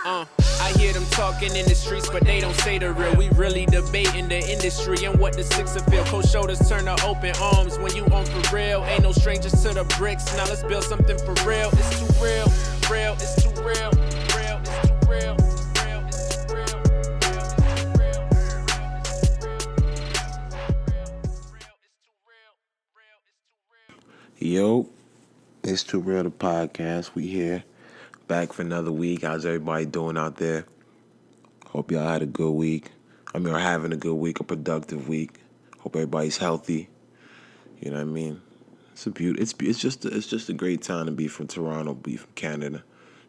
I hear them talking in the streets, but they don't say the real. We really debating the industry and what the sixer feel. Cold shoulders turn to open arms when you on for real. Ain't no strangers to the bricks. Now let's build something for real. It's too real, real, it's too real, real, it's too real. Yo, it's Too Real the podcast. We here, back for another week. How's everybody doing out there? Hope y'all had a good week. Or having a good week, a productive week. Hope everybody's healthy. You know what I mean? It's just a great time to be from Toronto, be from Canada.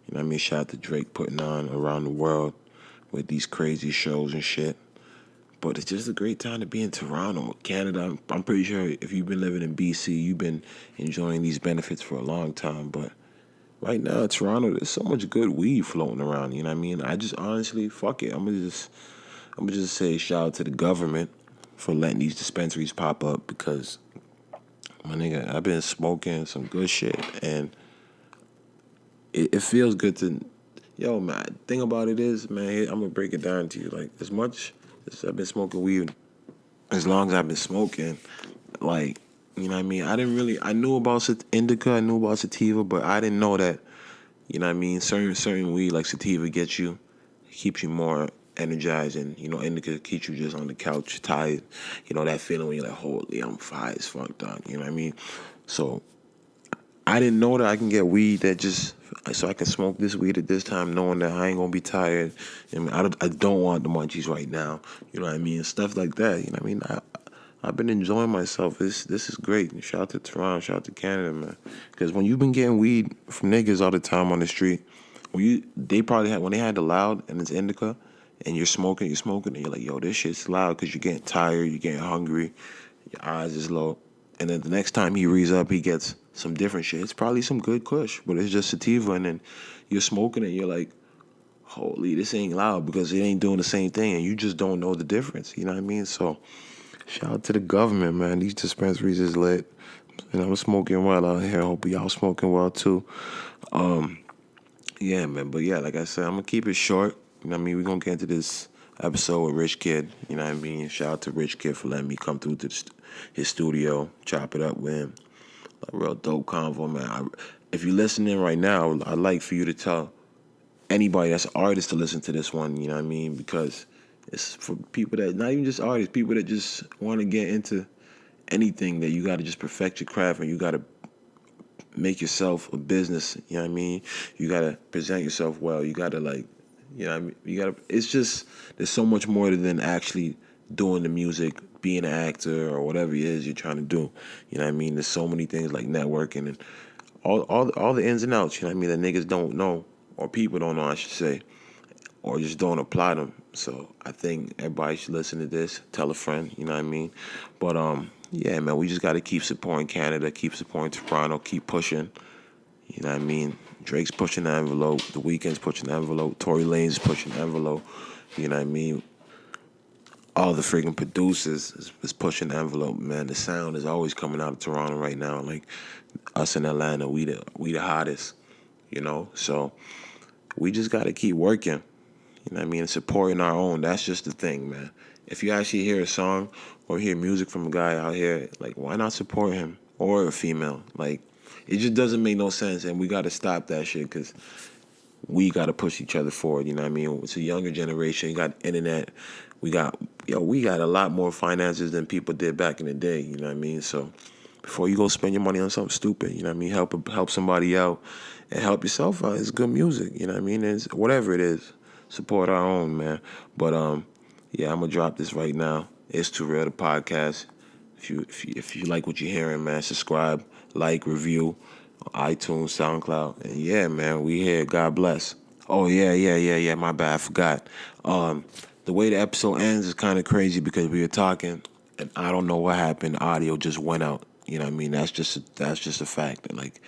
You know what I mean? Shout out to Drake putting on around the world with these crazy shows and shit. But it's just a great time to be in Toronto, Canada. I'm pretty sure if you've been living in BC, you've been enjoying these benefits for a long time. But right now, in Toronto, there's so much good weed floating around. You know what I mean? I just honestly, fuck it. I'm gonna just say shout out to the government for letting these dispensaries pop up because, my nigga, I've been smoking some good shit and it feels good to. Yo, man, thing about it is, man, I'm gonna break it down to you. Like, as much as I've been smoking weed, as long as I've been smoking, like, you know what I mean? I knew about indica, I knew about sativa, but I didn't know that, you know what I mean? Certain weed like sativa keeps you more energized, and, you know, indica keeps you just on the couch, tired. You know, that feeling when you're like, holy, I'm fire as fuck, dog. You know what I mean? So, I didn't know that I can get weed so I can smoke this weed at this time, knowing that I ain't gonna be tired. And I don't want the munchies right now. You know what I mean? Stuff like that. You know what I mean? I've been enjoying myself. This is great. Shout out to Toronto. Shout out to Canada, man. Because when you've been getting weed from niggas all the time on the street, when they had the loud and it's indica, and you're smoking, and you're like, yo, this shit's loud because you're getting tired, you're getting hungry, your eyes is low. And then the next time he reads up, he gets some different shit. It's probably some good kush, but it's just sativa. And then you're smoking it, you're like, holy, this ain't loud because it ain't doing the same thing. And you just don't know the difference. You know what I mean? So shout out to the government, man. These dispensaries is lit. And I'm smoking well out here. I hope y'all smoking well too. Yeah, man. But yeah, like I said, I'm going to keep it short. You know what I mean? We're going to get into this episode with Rich Kid. You know what I mean? Shout out to Rich Kid for letting me come through to his studio, chop it up with him. A real dope convo, man. If you're listening right now, I'd like for you to tell anybody that's an artist to listen to this one, you know what I mean? Because it's for people that, not even just artists, people that just want to get into anything, that you got to just perfect your craft and you got to make yourself a business, you know what I mean? You got to present yourself well. You got to, like, you know what I mean? You got to, it's just, there's so much more than actually doing the music, being an actor or whatever it is you're trying to do. You know what I mean? There's so many things like networking and all the ins and outs, you know what I mean, that niggas don't know, or people don't know, I should say, or just don't apply them. So I think everybody should listen to this, tell a friend, you know what I mean? But yeah, man, we just got to keep supporting Canada, keep supporting Toronto, keep pushing, you know what I mean? Drake's pushing the envelope, The Weeknd's pushing the envelope, Tory Lanez pushing the envelope, you know what I mean? All the freaking producers is pushing the envelope, man. The sound is always coming out of Toronto right now. Like, us in Atlanta, we the hottest, you know? So we just got to keep working, you know what I mean? And supporting our own. That's just the thing, man. If you actually hear a song or hear music from a guy out here, like, why not support him? Or a female? Like, it just doesn't make no sense, and we got to stop that shit because we got to push each other forward, you know what I mean? It's a younger generation. You got internet. We got a lot more finances than people did back in the day, you know what I mean? So before you go spend your money on something stupid, you know what I mean? Help somebody out and help yourself out. It's good music, you know what I mean? It's whatever it is. Support our own, man. But yeah, I'm gonna drop this right now. It's Too Real the podcast. If you like what you're hearing, man, subscribe, like, review on iTunes, SoundCloud. And yeah, man, we here. God bless. Oh yeah. My bad, I forgot. The way the episode ends is kind of crazy because we were talking, and I don't know what happened. The audio just went out. You know what I mean? That's just a fact. That, like,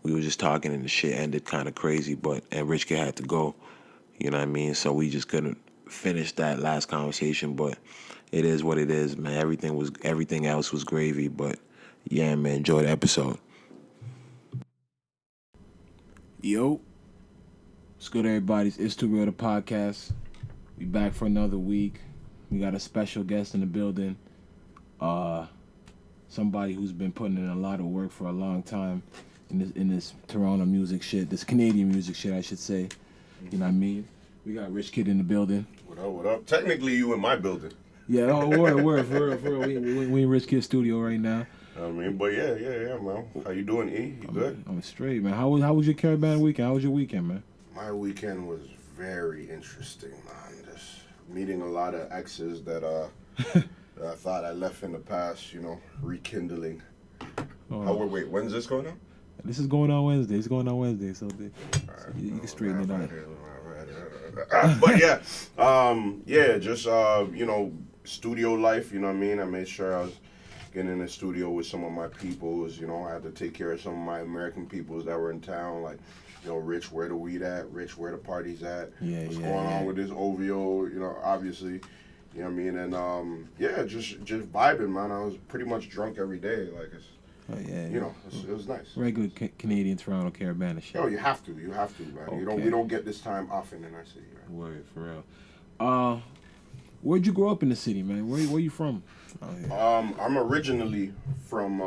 we were just talking and the shit ended kind of crazy. And Rich Kid had to go. You know what I mean? So we just couldn't finish that last conversation. But it is what it is, man. Everything else was gravy. But yeah, man, enjoy the episode. Yo. What's good, everybody? It's Too Real, the podcast. We back for another week. We got a special guest in the building. Somebody who's been putting in a lot of work for a long time in this Toronto music shit, this Canadian music shit, I should say. You know what I mean? We got Rich Kid in the building. What up, what up? Technically, you in my building. Yeah, word, for real. We in Rich Kid's studio right now. I mean, but yeah, man. How you doing, E? You good? I'm straight, man. How was your caravan weekend? How was your weekend, man? My weekend was very interesting, man. Just meeting a lot of exes that that I thought I left in the past, rekindling. Wait, when's this going on? This is going on Wednesday. It's going on Wednesday, so you can straighten it out. But just studio life. You know what I mean? I made sure I was getting in the studio with some of my peoples. I had to take care of some of my American peoples that were in town, like. Rich, where the weed at? Rich, where the party's at? What's going on with this OVO? Obviously, you know what I mean? And just vibing, man. I was pretty much drunk every day. Like it was nice. Regular Canadian Toronto caravan and shit. Yo, you have to, man. Okay. We don't get this time often in our city, right? Word, for real. Where'd you grow up in the city, man? Where you from? I'm originally from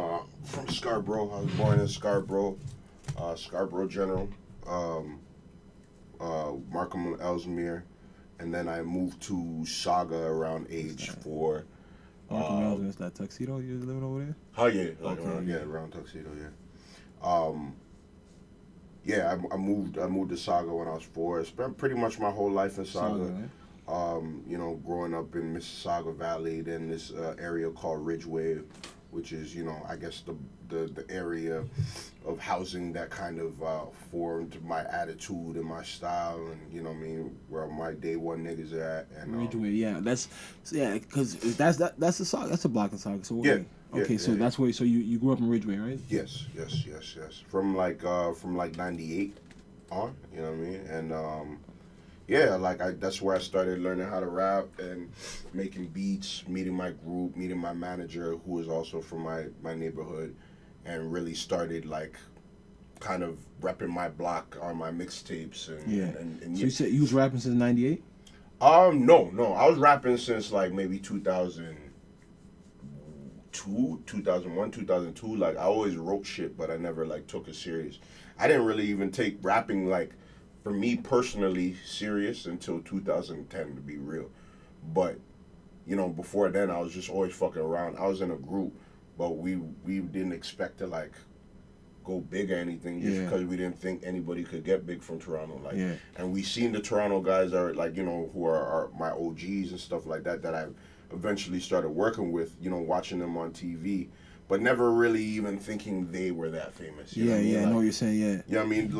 Scarborough. I was born in Scarborough, Scarborough General. Markham Ellesmere, and then I moved to Saga around age 4. Markham Ellesmere, is that Tuxedo? You living over there? Oh yeah, around Tuxedo, yeah. I moved to Saga when I was 4. I spent pretty much my whole life in Saga. Growing up in Mississauga Valley, then this area called Ridgeway, which is, I guess the area of housing that kind of formed my attitude and my style, and where my day one niggas are at. And Ridgeway, because that's a Saga, that's a block in Saga. So that's where. So you grew up in Ridgeway, right? Yes. From like 98 on, you know what I mean, and that's where I started learning how to rap and making beats, meeting my group, meeting my manager, who was also from my neighborhood, and really started kind of repping my block on my mixtapes. And so you said you was rapping since 98? No, I was rapping since maybe 2002, 2001, 2002. I always wrote shit, but I never took it serious. I didn't really even take rapping for me personally serious until 2010, to be real. But before then I was just always fucking around. I was in a group, but we didn't expect to go big or anything, just because we didn't think anybody could get big from Toronto. And we seen the Toronto guys are who are my OGs and stuff like that I eventually started working with, watching them on TV, but never really even thinking they were that famous. You know what I mean? I know what you're saying. Yeah. You know what I mean?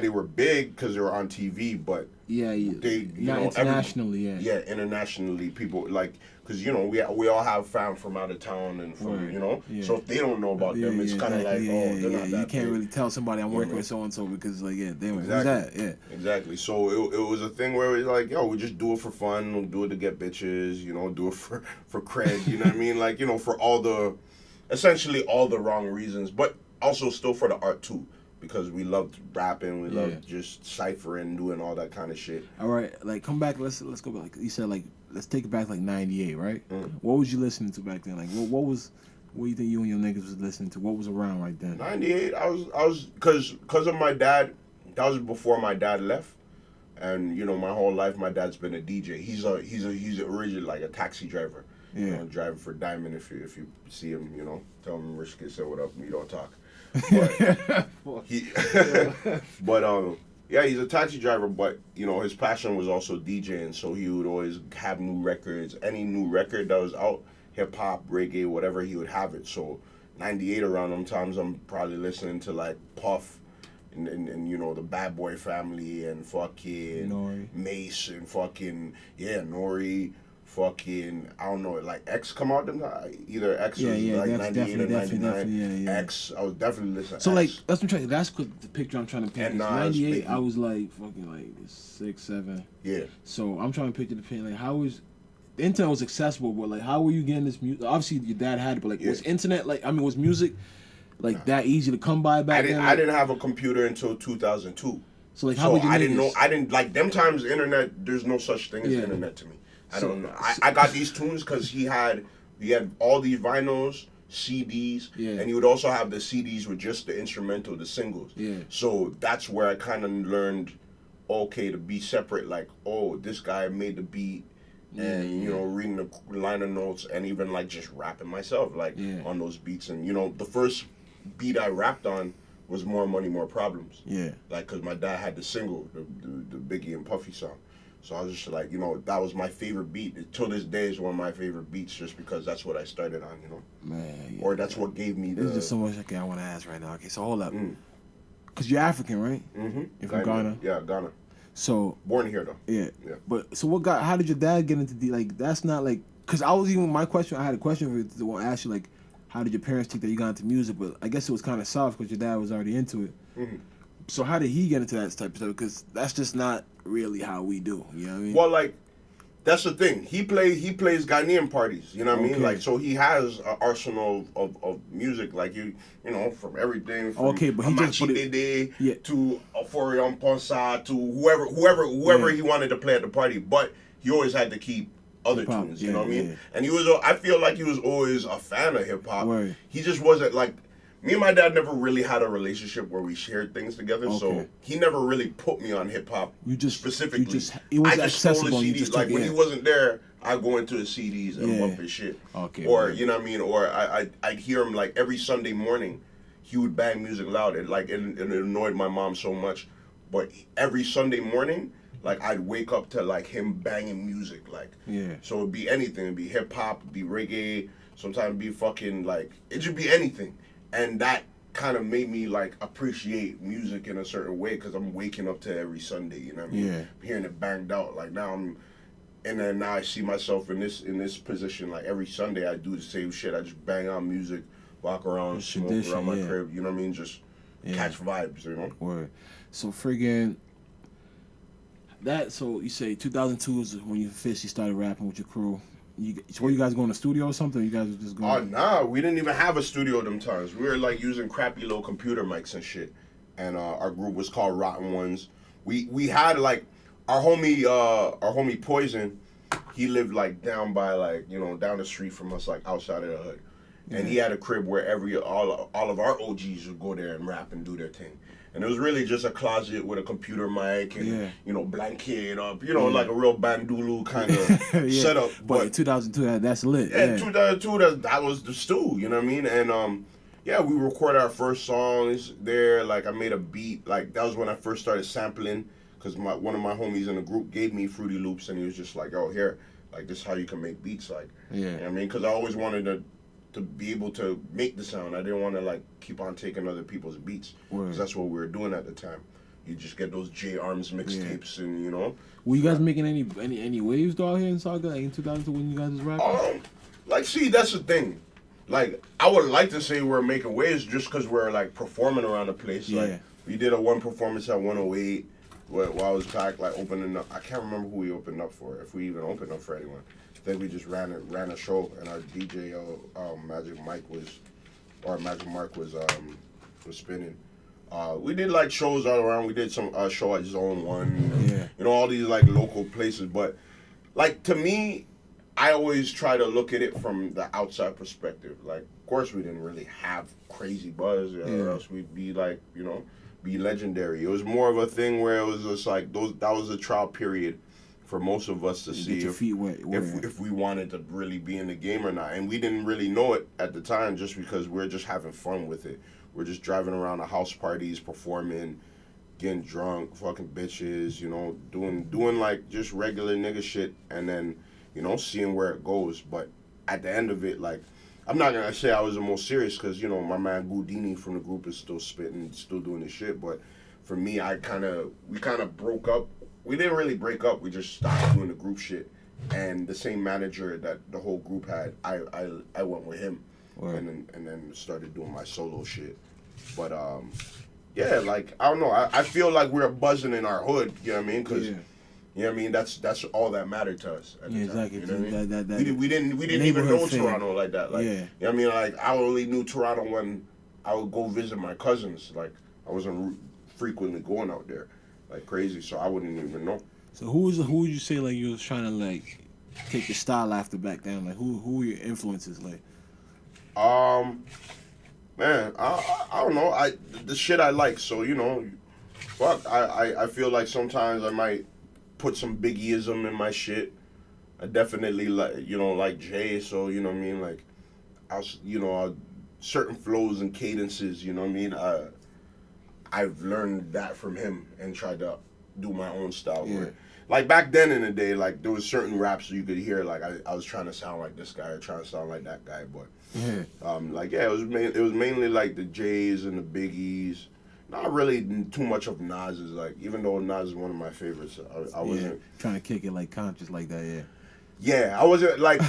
They were big because they were on TV, but they not internationally. Internationally, people because we all have fam from out of town and from so if they don't know about them, it's kind of they're not that you can't big. really tell somebody I'm working with so and so because they were exactly. Who's that? Exactly. So it was a thing where it was we just do it for fun, we'll do it to get bitches, do it for cred, you know what I mean, for essentially all the wrong reasons, but also still for the art too. Because we loved rapping, we loved just ciphering, doing all that kind of shit. All right, come back. Let's go back. You said let's take it back 98, right? What was you listening to back then? What you think you and your niggas was listening to? What was around right then? 98. I was because of my dad. That was before my dad left, and my whole life my dad's been a DJ. He's originally a taxi driver. Driving for Diamond. If you see him, tell him Rich Kid said what up. We don't talk. But he's a taxi driver, but his passion was also DJing, so he would always have new records. Any new record that was out, hip hop, reggae, whatever, he would have it. So 98 around them times, I'm probably listening to Puff and the Bad Boy Family and fucking Nori. Mace and fucking Nori. Fucking, I don't know, X come out them either X was 98 or 99. X, I was definitely listening. So X. that's the picture I'm trying to paint. And 98, baby. I was fucking 6, 7. Yeah. So I'm trying to picture the paint. How was the internet was accessible, but how were you getting this music? Obviously your dad had it, but was internet was music that easy to come by back then? I didn't have a computer until 2002. So like, how would you I didn't know. I didn't like them times. Internet. There's no such thing as internet to me. I don't know. I got these tunes because he had all these vinyls, CDs, and he would also have the CDs with just the instrumental, the singles. Yeah. So that's where I kind of learned, okay, to be separate. Like, oh, this guy made the beat, and you know, reading the liner notes, and even like just rapping myself, like on those beats. And you know, the first beat I rapped on was More Money, More Problems. Yeah. Like, cause my dad had the single, the Biggie and Puffy song. So I was just like, you know, that was my favorite beat. Till this day is one of my favorite beats, just because that's what I started on, you know. Man. Yeah, or that's what gave me the. There's just so much I want to ask right now. Okay, so hold up. Cause you're African, right? Mm-hmm. You're from Ghana. Yeah, Ghana. So. Born here though. Yeah. Yeah. But so how did your dad get into like? That's not like. Cause I had a question for you to ask you, like, how did your parents think that you got into music? But I guess it was kind of soft because your dad was already into it. Mm-hmm. So how did he get into that type of stuff? Because that's just not really how we do. You know what I mean? Well, like, that's the thing. He plays Ghanaian parties. You know what I mean? Like, so he has an arsenal of music. Like you know, from everything from but he just put it to Oforion Ponsa to whoever he wanted to play at the party. But he always had to keep other tunes. You know what I mean? And I feel like he was always a fan of hip hop. He just wasn't like. Me and my dad never really had a relationship where we shared things together, so he never really put me on hip hop. Specifically. It was I just stole the accessible. CDs. Like when he wasn't there, I go into his CDs and bump his shit. Or you know what I mean? Or I'd hear him like every Sunday morning. He would bang music loud, and like it annoyed my mom so much. But every Sunday morning, like I'd wake up to like him banging music, like So it'd be anything. It'd be hip hop, it'd be reggae. Sometimes it'd be fucking like it should be anything. And that kind of made me like appreciate music in a certain way because I'm waking up to every Sunday, you know what I mean? Yeah. Hearing it banged out. Like now I see myself in this position. Like every Sunday I do the same shit. I just bang out music, walk around, smoke around my crib. You know what I mean? Just catch vibes, you know? Word. So friggin' that. So you say 2002 is when you officially started rapping with your crew. So were you guys going to studio or something? You guys were just going? Oh, nah. We didn't even have a studio them times. We were like using crappy little computer mics and shit. And our group was called Rotten Ones. We had like our homie Poison. He lived like down by like down the street from us, like outside of the hood. And he had a crib where all of our OGs would go there and rap and do their thing. And it was really just a closet with a computer mic and, blanket up, like a real Bandulu kind of setup. But in 2002, that's lit. Yeah, 2002, that was the stew, you know what I mean? And, we recorded our first songs there. Like, I made a beat. Like, that was when I first started sampling because one of my homies in the group gave me Fruity Loops and he was just like, oh, here, like, this is how you can make beats. Like, you know what I mean? Because I always wanted to be able to make the sound. I didn't want to like keep on taking other people's beats because that's what we were doing at the time. You just get those J Arms mixtapes and Were you guys making any waves though out here in Saga like in 2002 when you guys was rapping? See, that's the thing. Like I would like to say we're making waves just because we're like performing around the place. Like we did one performance at 108 while I was back like opening up. I can't remember who we opened up for. If we even opened up for anyone. Then we just ran a show, and our DJ Magic Mark was spinning. We did like shows all around. We did some show at Zone 1, all these like local places. But like to me, I always try to look at it from the outside perspective. Like, of course, we didn't really have crazy buzz, or else we'd be like, be legendary. It was more of a thing where it was just like that was a trial period for most of us to see if we wanted to really be in the game or not. And we didn't really know it at the time just because we're just having fun with it. We're just driving around to house parties, performing, getting drunk, fucking bitches, doing like just regular nigga shit and then, seeing where it goes. But at the end of it, like, I'm not going to say I was the most serious because, my man Goudini from the group is still spitting, still doing his shit. But for me, we kind of broke up. We didn't really break up. We just stopped doing the group shit. And the same manager that the whole group had, I went with him, and then started doing my solo shit. But like I don't know. I feel like we're buzzing in our hood. You know what I mean? Because you know what I mean. That's all that mattered to us. At the time, exactly. You know what I mean? We didn't even know Toronto like that. Like you know what I mean? Like I only knew Toronto when I would go visit my cousins. Like I wasn't frequently going out there. like crazy. So I wouldn't even know. So who would you say like you was trying to like take your style after back then? Like who were your influences like? Man, I don't know. The shit I like. So fuck. I feel like sometimes I might put some Biggieism in my shit. I definitely like Jay. So what I mean. Like, certain flows and cadences. What I mean. I've learned that from him and tried to do my own style. Yeah. Like back then in the day, like there was certain raps you could hear. Like I was trying to sound like this guy or trying to sound like that guy, but it was mainly like the Jays and the Biggies. Not really too much of Nas's. Like even though Nas is one of my favorites, I wasn't trying to kick it like conscious like that. Yeah. Yeah, I wasn't like.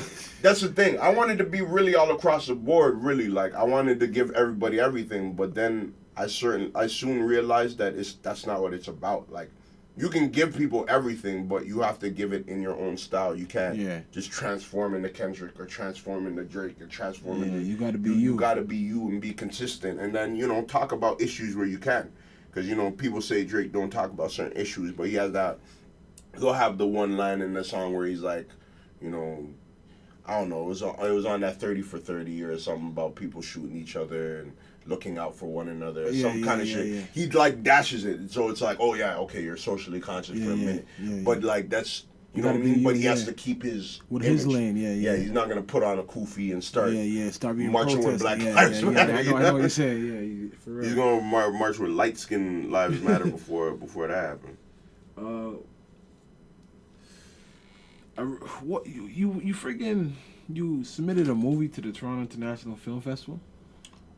That's the thing. I wanted to be really all across the board. Really, like I wanted to give everybody everything, but then I soon realized that that's not what it's about. Like, you can give people everything, but you have to give it in your own style. You can't just transform into Kendrick or transform into Drake or transform into. You got to be you. You got to be you and be consistent, and then talk about issues where you can, because people say Drake don't talk about certain issues, but he has that. He'll have the one line in the song where he's like, I don't know. It was on that 30 for 30 or something about people shooting each other and looking out for one another, some kind of shit. Yeah. He like dashes it, so it's like, oh yeah, okay, you're socially conscious for a minute, but like that's what I mean. But he has to keep his image. His lane, yeah. He's not gonna put on a kufi and start start being marching with Black Lives Matter. I know what you're saying. For real. He's gonna march with light skin Lives Matter before that happened. What you friggin' you submitted a movie to the Toronto International Film Festival?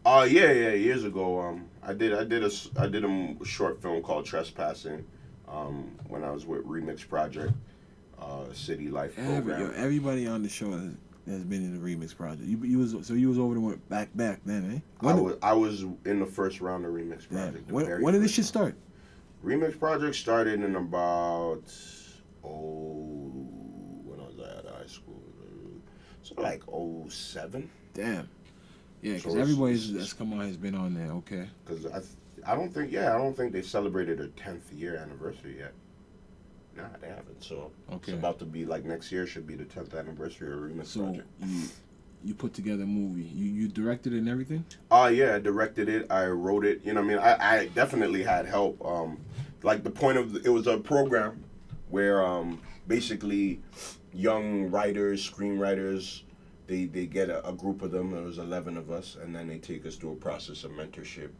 Years ago, I did a short film called Trespassing, when I was with Remix Project, City Life program. Everybody on the show has been in the Remix Project. You was over there back then, eh? I was in the first round of Remix Project. When did this shit start? Remix Project started in about when I was at high school, so like 07. Damn. Yeah, because everybody that's come on has been on there. Okay. Because I don't think they celebrated their 10th year anniversary yet. Nah, they haven't. So it's about to be like next year should be the 10th anniversary of Remix Project. You put together a movie. You directed it and everything? Yeah, I directed it. I wrote it. I definitely had help. Like the point of it was a program where basically young writers, screenwriters. They get a group of them. There was 11 of us, and then they take us through a process of mentorship,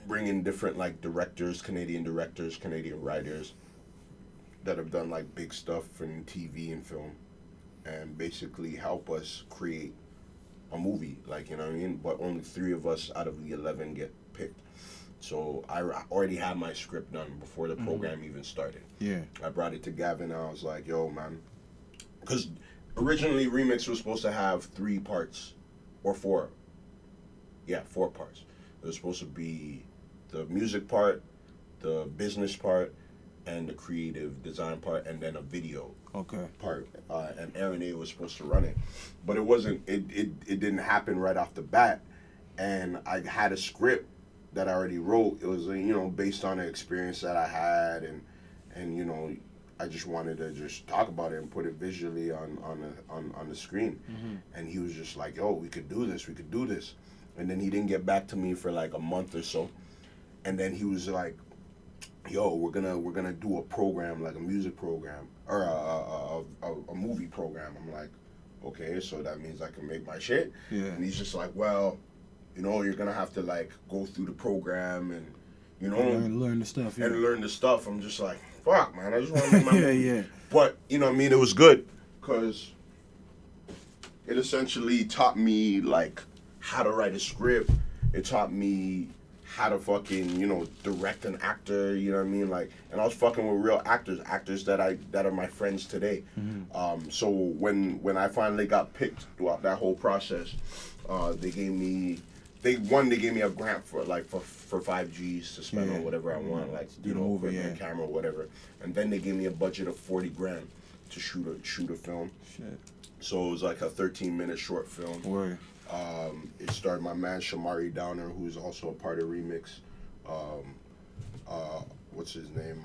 bring in different like directors, Canadian writers that have done like big stuff in TV and film, and basically help us create a movie. Like but only 3 of us out of the 11 get picked. So I already had my script done before the program even started. Yeah. I brought it to Gavin, and I was like, "Yo, man," because originally, Remix was supposed to have 3 parts, or 4. Yeah, 4 parts. It was supposed to be the music part, the business part, and the creative design part, and then a video part. And Aaron A was supposed to run it, but it wasn't. It didn't happen right off the bat. And I had a script that I already wrote. It was based on the experience that I had, and I just wanted to just talk about it and put it visually on the screen. Mm-hmm. And he was just like, "Yo, we could do this. And then he didn't get back to me for like a month or so. And then he was like, "Yo, we're gonna do a program, like a music program or a movie program." I'm like, "Okay, so that means I can make my shit." Yeah. And he's just like, "Well, you're gonna have to like go through the program and learn the stuff." Yeah. And learn the stuff. I'm just like, fuck, man, I just want to make my movie. Yeah. But, it was good because it essentially taught me, like, how to write a script. It taught me how to fucking, direct an actor, Like, and I was fucking with real actors that are my friends today. Mm-hmm. So when I finally got picked throughout that whole process, they gave me a grant for 5 G's to spend on whatever I want, like camera or whatever. And then they gave me a budget of $40,000 to shoot a film. Shit. So it was like a 13-minute short film. Word. It starred my man Shamari Downer, who's also a part of Remix. what's his name?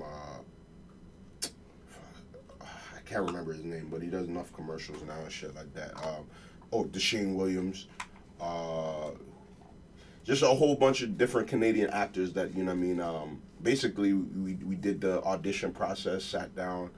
I can't remember his name, but he does enough commercials now and shit like that. Deshane Williams. Just a whole bunch of different Canadian actors that, you know what I mean, basically we did the audition process, sat down,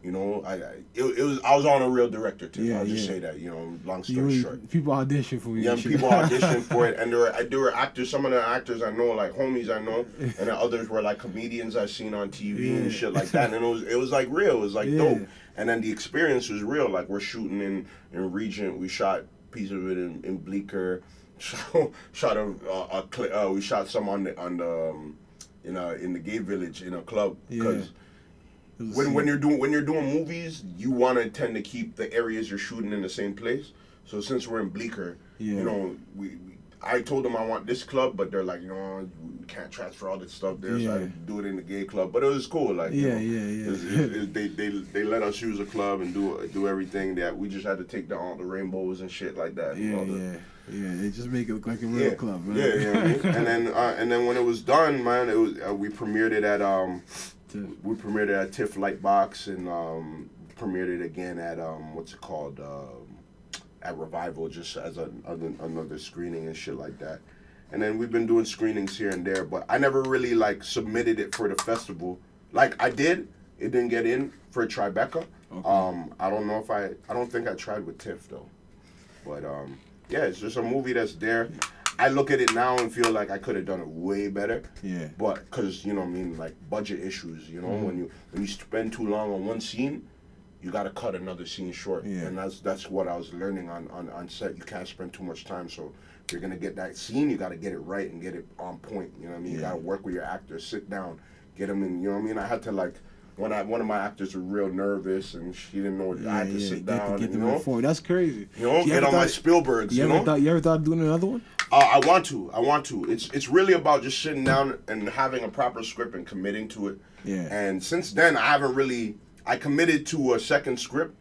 you know, I was on a real director too. I'll just say that, you know, long story short. People audition for you. Yeah, people auditioned for it, and there were actors, some of the actors I know, like homies I know, and the others were like comedians I seen on TV and shit like that, and it was like real, it was like dope, and then the experience was real, like we're shooting in Regent, we shot a piece of it in Bleecker, we shot some on the in the gay village in a club, because when you're doing movies, you want to tend to keep the areas you're shooting in the same place. So since we're in Bleecker, you know, I told them I want this club, but they're like, you know, we can't transfer all this stuff there, so I do it in the gay club. But it was cool, like they let us use a club and do everything that we just had to take down all the rainbows and shit like that. They just make it look like a real club, right? And then when it was done, man, it was we premiered it at TIFF Lightbox and premiered it again at what's it called at Revival, just as another screening and shit like that. And then we've been doing screenings here and there, but I never really like submitted it for the festival. Like I did, it didn't get in for Tribeca. Okay. I don't think I tried with TIFF though, but yeah, it's just a movie that's there. I look at it now and feel like I could have done it way better. Yeah. But because, you know what I mean, like budget issues, you know, when you spend too long on one scene, you got to cut another scene short. Yeah. And that's what I was learning on set. You can't spend too much time. So if you're going to get that scene, you got to get it right and get it on point. You know what I mean? You got to work with your actors, sit down, get them in, you know what I mean? I had to like, one of my actors was real nervous and she didn't know what I had to sit down. Get them before. That's crazy. You know, get on my Spielbergs. You ever thought of doing another one? I want to. It's really about just sitting down and having a proper script and committing to it. Yeah. And since then, I committed to a second script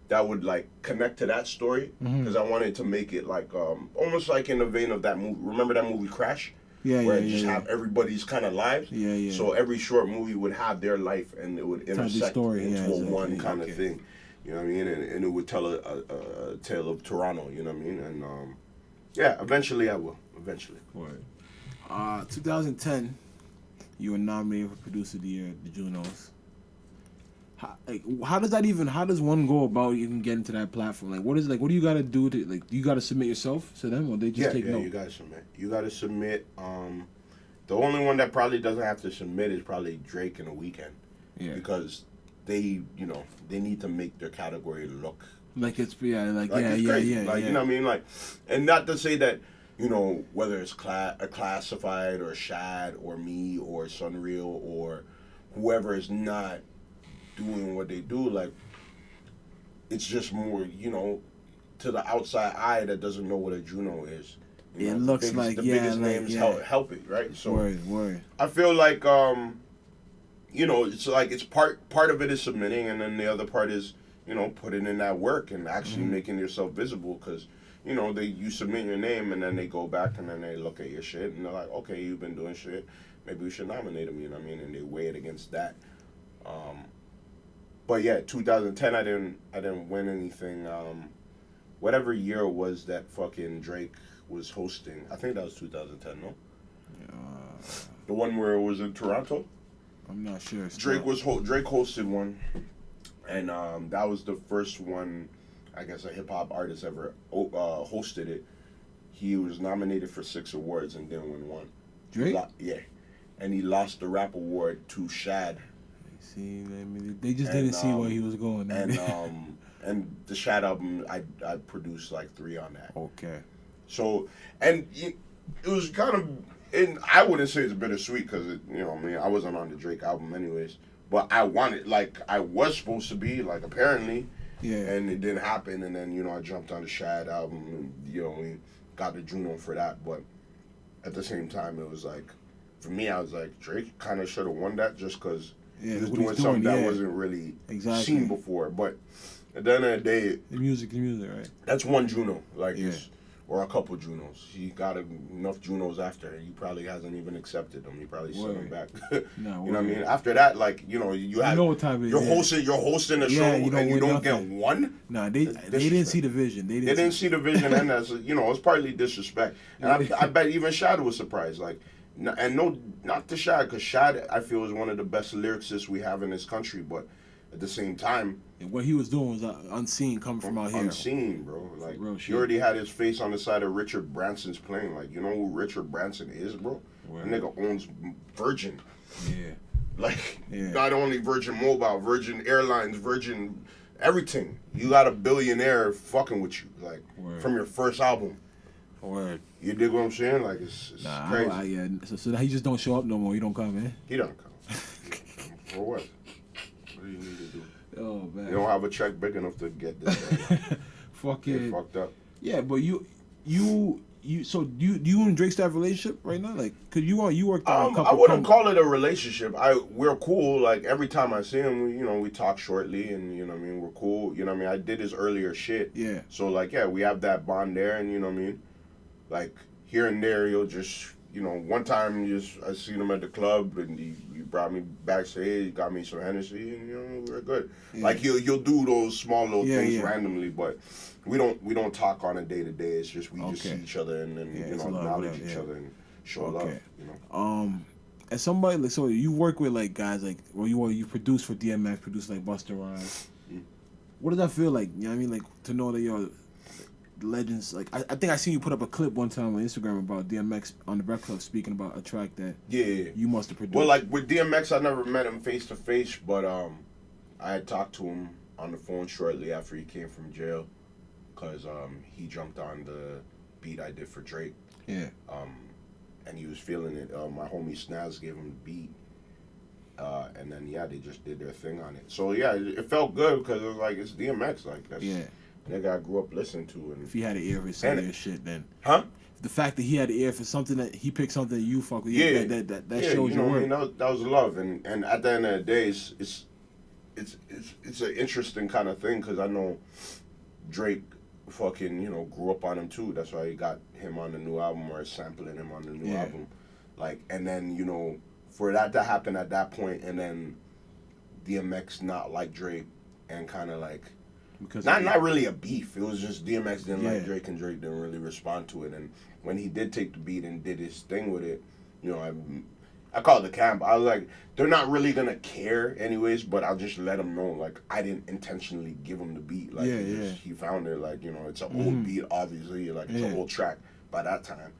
that would like connect to that story because I wanted to make it like almost like in the vein of that movie. Remember that movie Crash? Where it just have everybody's kind of lives. So every short movie would have their life and it would intersect into one kind of thing. You know what I mean? And it would tell a tale of Toronto. You know what I mean? And eventually I will. Eventually. Right. 2010, you were nominated for Producer of the Year at the Junos. How does one go about even getting to that platform? Like, what do you got to do to, like, you got to submit yourself to them, or they just take note? You got to submit. The only one that probably doesn't have to submit is probably Drake and The Weeknd. Yeah. Because they need to make their category look like it's you know what I mean, like, and not to say that, you know, whether it's Classified or Shad or me or Sunreal or whoever is not doing what they do, like, it's just more, you know, to the outside eye that doesn't know what a Juno is. It looks like the biggest names help it, right? So word. I feel like you know, it's like it's part of it is submitting, and then the other part is, you know, putting in that work and actually making yourself visible, because, you know, you submit your name and then they go back and then they look at your shit and they're like, okay, you've been doing shit, maybe we should nominate him, you know what I mean? And they weigh it against that. But yeah, 2010 I didn't win anything. Whatever year it was that fucking Drake was hosting, I think that was 2010, no? The one where it was in Toronto? I'm not sure. Drake hosted one. And that was the first one, I guess, a hip-hop artist ever hosted it. He was nominated for 6 awards and didn't win one. Drake? Yeah. And he lost the rap award to Shad. See, they just didn't see where he was going. And the Shad album, I produced like 3 on that. Okay. So, and it was kind of, and I wouldn't say it's bittersweet because, you know, I mean, I wasn't on the Drake album anyways. But I wanted, like, I was supposed to be, like, apparently. Yeah. And it didn't happen. And then, you know, I jumped on the Shad album and, you know, we got the Juno for that. But at the same time, it was like, for me, I was like, Drake kind of should have won that just because he was doing something that wasn't really seen before. But at the end of the day, the music, right? That's one Juno. Like, it's or a couple Junos. He got enough Junos after. He probably hasn't even accepted them. He probably sent them back. No, you know what I mean? After that, like, you know, you have, know what time it is, you're hosting a show and you don't get one. Nah, they didn't see the vision. They didn't see the vision, and that's, you know, it's partly disrespect. And I bet even Shad was surprised. Like, and no, not to Shad, because Shad, I feel, is one of the best lyricists we have in this country, but at the same time, what he was doing was unseen coming from out here. Unseen, bro. Like, real he already had his face on the side of Richard Branson's plane. Like, you know who Richard Branson is, bro? That nigga owns Virgin. Yeah. Like, not only Virgin Mobile, Virgin Airlines, Virgin everything. You got a billionaire fucking with you, like, from your first album. Word. You dig what I'm saying? Like, it's crazy. So he just don't show up no more. He don't come, man. He don't come. For what? What do you need to do? Oh man. You don't have a check big enough to get this. Fucking fucked up. Yeah, but so do you and Drake have a relationship right now? Like, cause you worked on a couple. I wouldn't call it a relationship. We're cool. Like, every time I see him, we talk shortly, and you know what I mean, we're cool. You know what I mean, I did his earlier shit. Yeah. So like, yeah, we have that bond there, and you know what I mean, like here and there, you'll just, one time I seen him at the club, and he brought me backstage, got me some Hennessy, and we're good. Yeah. Like, he'll do those small little things randomly, but we don't talk on a day to day. It's just we just see each other and then acknowledge each other and show love. As somebody like, so you work with like guys like, or you produce for DMX, produce like Busta Rhymes. What does that feel like? You know what I mean? Like, to know that you're legends. Like, I think I seen you put up a clip one time on Instagram about DMX on the Breakfast Club speaking about a track that you must have produced. Well, like with DMX, I never met him face to face, but I had talked to him on the phone shortly after he came from jail, cause he jumped on the beat I did for Drake. Yeah. And he was feeling it. My homie Snaz gave him the beat. And then they just did their thing on it. So yeah, it felt good because it was like, it's DMX, like that's nigga I grew up listening to. And if he had an ear for some of your shit, then the fact that he had an ear for something that he picked something that you fuck with, that shows your work. I mean, that was love, and at the end of the day, it's an interesting kind of thing because I know Drake fucking grew up on him too. That's why he got him on the new album or sampling him on the new album, like, and then for that to happen at that point, and then DMX not like Drake, and kind of like not really a beef. It was just DMX didn't like Drake, and Drake didn't really respond to it. And when he did take the beat and did his thing with it, I called the camp. I was like, they're not really gonna care anyways, but I'll just let them know, like, I didn't intentionally give him the beat. Like, he found it, like, it's an old beat, obviously, like, it's an old track by that time.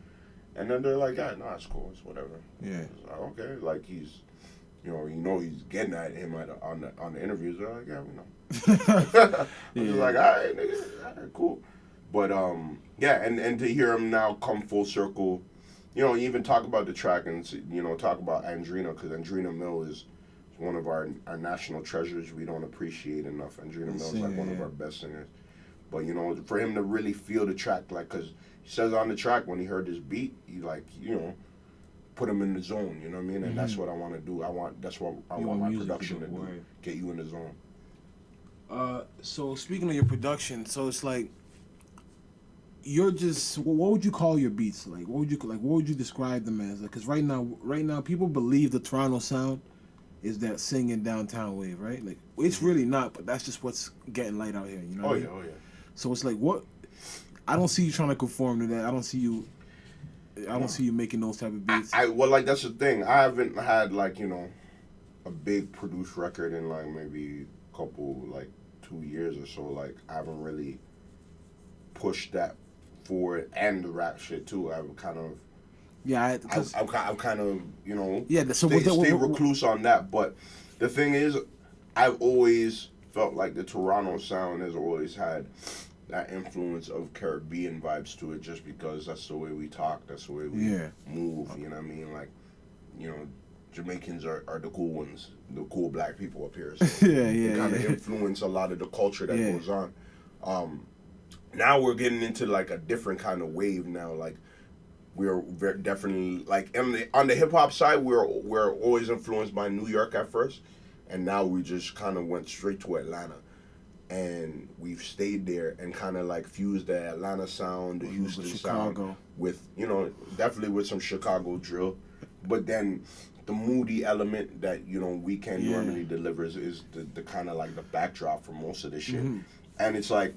And then they're like, no, it's cool, it's whatever. Yeah. Like, okay, like, he's, he's getting at him on the interviews. They're like, yeah, we know. I'm just like, all right, nigga, all right, cool. But, and to hear him now come full circle, even talk about the track and, talk about Andrina, because Andrina Mill is one of our national treasures we don't appreciate enough. Andrina Mill is like one of our best singers. But, for him to really feel the track, like, because he says on the track when he heard this beat, he, like, put him in the zone, you know what I mean? And that's what I want to do. That's what I want my production to do, get you in the zone. So speaking of your production, so it's like you're just, what would you call your beats? Like, what would you describe them as? Like, cause right now people believe the Toronto sound is that singing downtown wave, right? Like, it's really not, but that's just what's getting light out here, you know? Oh yeah. So it's like, I don't see you trying to conform to that. I don't see you making those type of beats. Well, like, that's the thing. I haven't had, like, a big produced record in, like, maybe a couple, like, 2 years or so. Like, I haven't really pushed that forward, and the rap shit too. I've kind of I've kind of stay recluse on that. But the thing is, I've always felt like the Toronto sound has always had that influence of Caribbean vibes to it, just because that's the way we talk, that's the way we move. You know what I mean? Like, Jamaicans are the cool ones, the cool black people up here. So they kind of influence a lot of the culture that goes on. Now we're getting into like a different kind of wave now. Like, we're very definitely, like, on the hip hop side, we're always influenced by New York at first, and now we just kind of went straight to Atlanta. and we've stayed there and kind of like fused the Atlanta sound, the Houston sound with, you know, definitely with some Chicago drill, but then the moody element that, you know, Weekend normally delivers is the kind of like the backdrop for most of this shit. And it's like,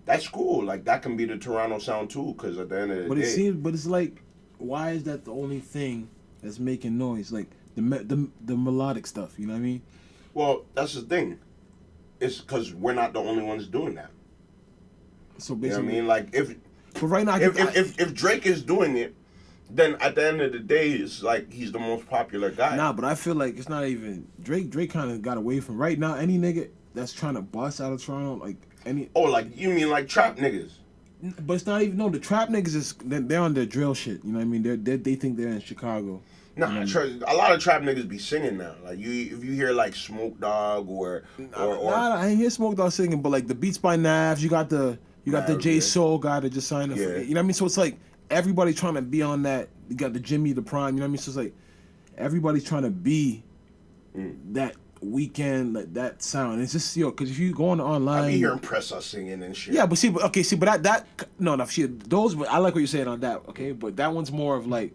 that's cool. Like, that can be the Toronto sound too, because at the end of the day. But it's like, why is that the only thing that's making noise? Like, the melodic stuff, you know what I mean? Well, that's the thing. It's because we're not the only ones doing that. So basically, you know what I mean? Like, but right now, if Drake is doing it, then at the end of the day, it's like he's the most popular guy. Nah, but I feel like it's not even Drake. Drake kind of got away from right now. Any nigga that's trying to bust out of Toronto, like any. Oh, like you mean like trap niggas? But it's not even the trap niggas is they're on their drill shit. You know what I mean? They think they're in Chicago. Nah, a lot of trap niggas be singing now. Like if you hear like Smoke Dogg or I ain't hear Smoke Dogg singing, but like the beats by Navs, you got the J Soul guy that just signed up. You know what I mean? So it's like everybody trying to be on that. You got the Jimmy, the Prime. You know what I mean? So it's like everybody's trying to be that Weekend, like that sound. And it's just because if you go on online, I be hearing Pressa singing and shit. Yeah, but those. But I like what you're saying on that. Okay, but that one's more of like.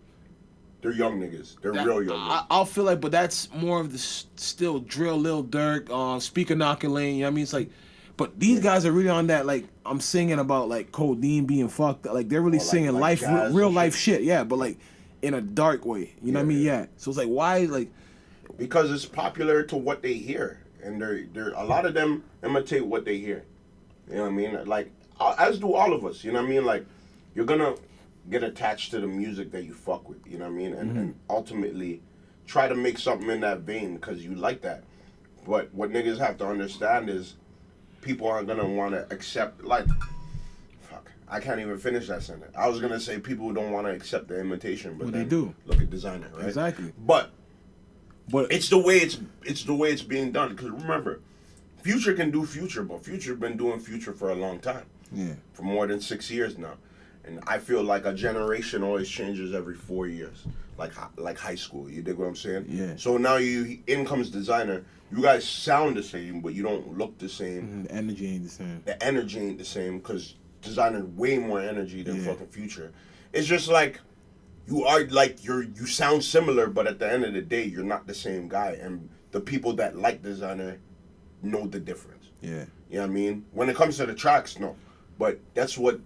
They're young niggas. They're real young niggas. I'll feel like, but that's more of the still drill, Lil Durk, Speaker Knocker Lane. You know what I mean? It's like, but these guys are really on that. Like, I'm singing about like codeine being fucked. Like they're really singing like real life shit. Yeah, but like in a dark way. You know what I mean? Yeah. So it's like, why like? Because it's popular to what they hear, and they're a lot of them imitate what they hear. You know what I mean? Like, as do all of us. You know what I mean? Like, you're gonna get attached to the music that you fuck with, you know what I mean? And ultimately try to make something in that vein because you like that. But what niggas have to understand is people aren't going to want to accept, like, fuck, I can't even finish that sentence. I was going to say people don't want to accept the imitation, but they do. Look at designer, right? Exactly. But it's the way it's being done. Because remember, Future can do Future, but Future been doing Future for a long time. Yeah. For more than 6 years now. And I feel like a generation always changes every 4 years, like high school. You dig what I'm saying? Yeah. So now in comes designer. You guys sound the same, but you don't look the same. The energy ain't the same. The energy ain't the same because designer way more energy than fucking Future. It's just like you are like you sound similar, but at the end of the day, you're not the same guy. And the people that like designer know the difference. Yeah. You know what I mean? When it comes to the tracks, no. But that's what.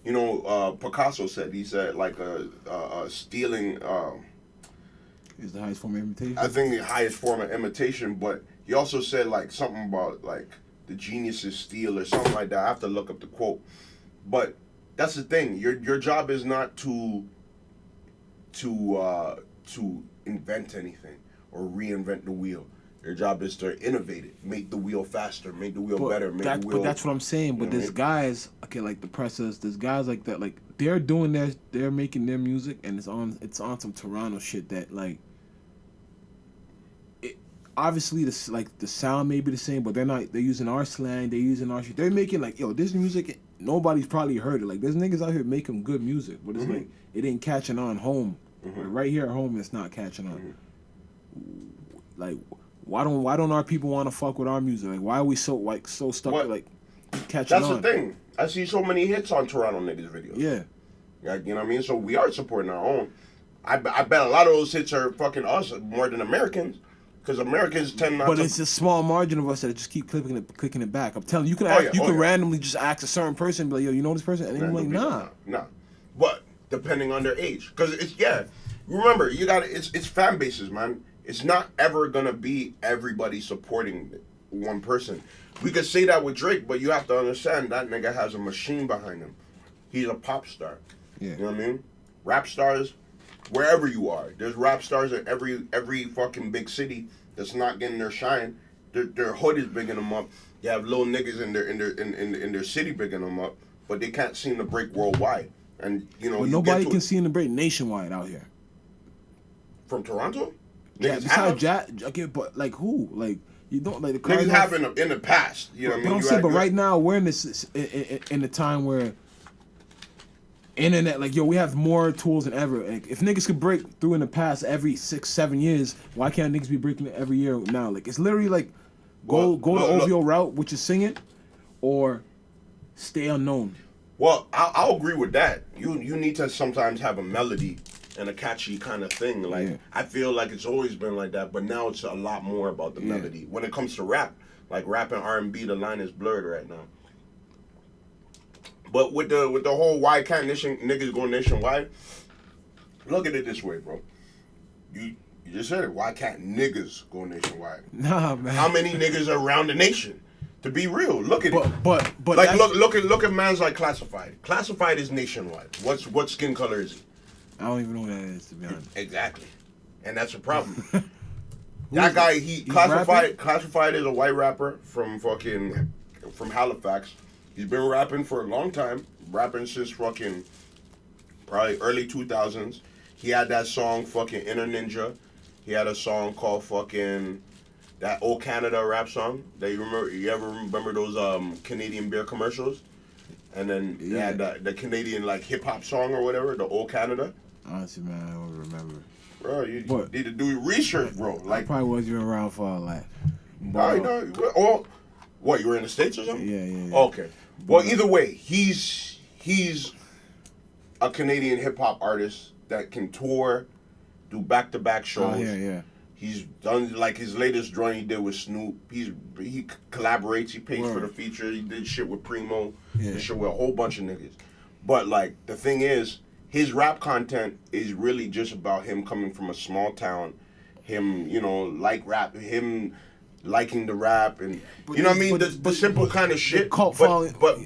You know, Picasso said, he said, like, stealing... is the highest form of imitation? I think the highest form of imitation, but he also said, like, something about, like, the geniuses steal or something like that. I have to look up the quote. But that's the thing. Your job is not to invent anything or reinvent the wheel. Your job is to innovate it, make the wheel faster, make the wheel better, make the wheel... But that's what I'm saying. But there's guys, okay, like the Pressers, there's guys like that, like they're making their music, and it's on some Toronto shit that like, obviously the sound may be the same, but they're using our slang, they're using our shit. They're making like, yo, this music, nobody's probably heard it. Like there's niggas out here making good music, but it's like it ain't catching on home. Like, right here at home, it's not catching on. Like. Why don't our people want to fuck with our music? Like, why are we so stuck with, like, catching on? That's the thing. I see so many hits on Toronto niggas videos. Yeah. Like, you know what I mean? So we are supporting our own. I bet a lot of those hits are fucking us more than Americans. Because Americans tend not to... But it's a small margin of us that just keep clicking it back. I'm telling you, you can randomly just ask a certain person, be like, yo, you know this person? And then you're like, nah. But depending on their age. Because it's, remember, it's fan bases, man. It's not ever gonna be everybody supporting one person. We could say that with Drake, but you have to understand that nigga has a machine behind him. He's a pop star. Yeah. You know what I mean? Rap stars, wherever you are, there's rap stars in every fucking big city that's not getting their shine. Their hood is bigging them up. They have little niggas in their city bigging them up, but they can't seem to break worldwide. And you know, but nobody can seem to break nationwide out here. From Toronto. Yeah, besides okay, but like who? Like you don't like the niggas have in the past. You know what I mean? But I'm saying, but right now we're in this in a time where internet, like yo, we have more tools than ever. Like, if niggas could break through in the past every 6-7 years, why can't niggas be breaking it every year now? Like it's literally like go the OVO route, which is singing, or stay unknown? Well, I'll agree with that. You need to sometimes have a melody and a catchy kind of thing. Like, Yeah. I feel like it's always been like that, but now it's a lot more about the melody. When it comes to rap, like rap and R&B, the line is blurred right now. But with the whole why can't niggas go nationwide, look at it this way, bro. You just said it. Why can't niggas go nationwide? Nah, man. How many niggas are around the nation? To be real, look at it. But Like look at man's like Classified. Classified is nationwide. What skin color is he? I don't even know what that is, to be honest. Exactly, and that's a problem. That guy, he's Classified is a white rapper from Halifax. He's been rapping for a long time, rapping since fucking probably early 2000s. He had that song fucking Inner Ninja. He had a song called fucking that Old Canada rap song that you remember. You ever remember those Canadian beer commercials? And then they had the Canadian like hip hop song or whatever, the Old Canada. Honestly, man, I don't remember. Bro, you need to do your research, bro. Like, I probably wasn't even around for all that. no. What, you were in the States or something? Yeah. Okay. Well, either way, he's a Canadian hip hop artist that can tour, do back-to-back shows. Oh, yeah. He's done, like, his latest drawing he did with Snoop. He collaborates. He pays for the feature. He did shit with Primo. Yeah. Did shit with a whole bunch of niggas. But, like, the thing is, his rap content is really just about him coming from a small town. Him, him liking the rap and, you know what I mean? The simple kind of shit. Cult following. But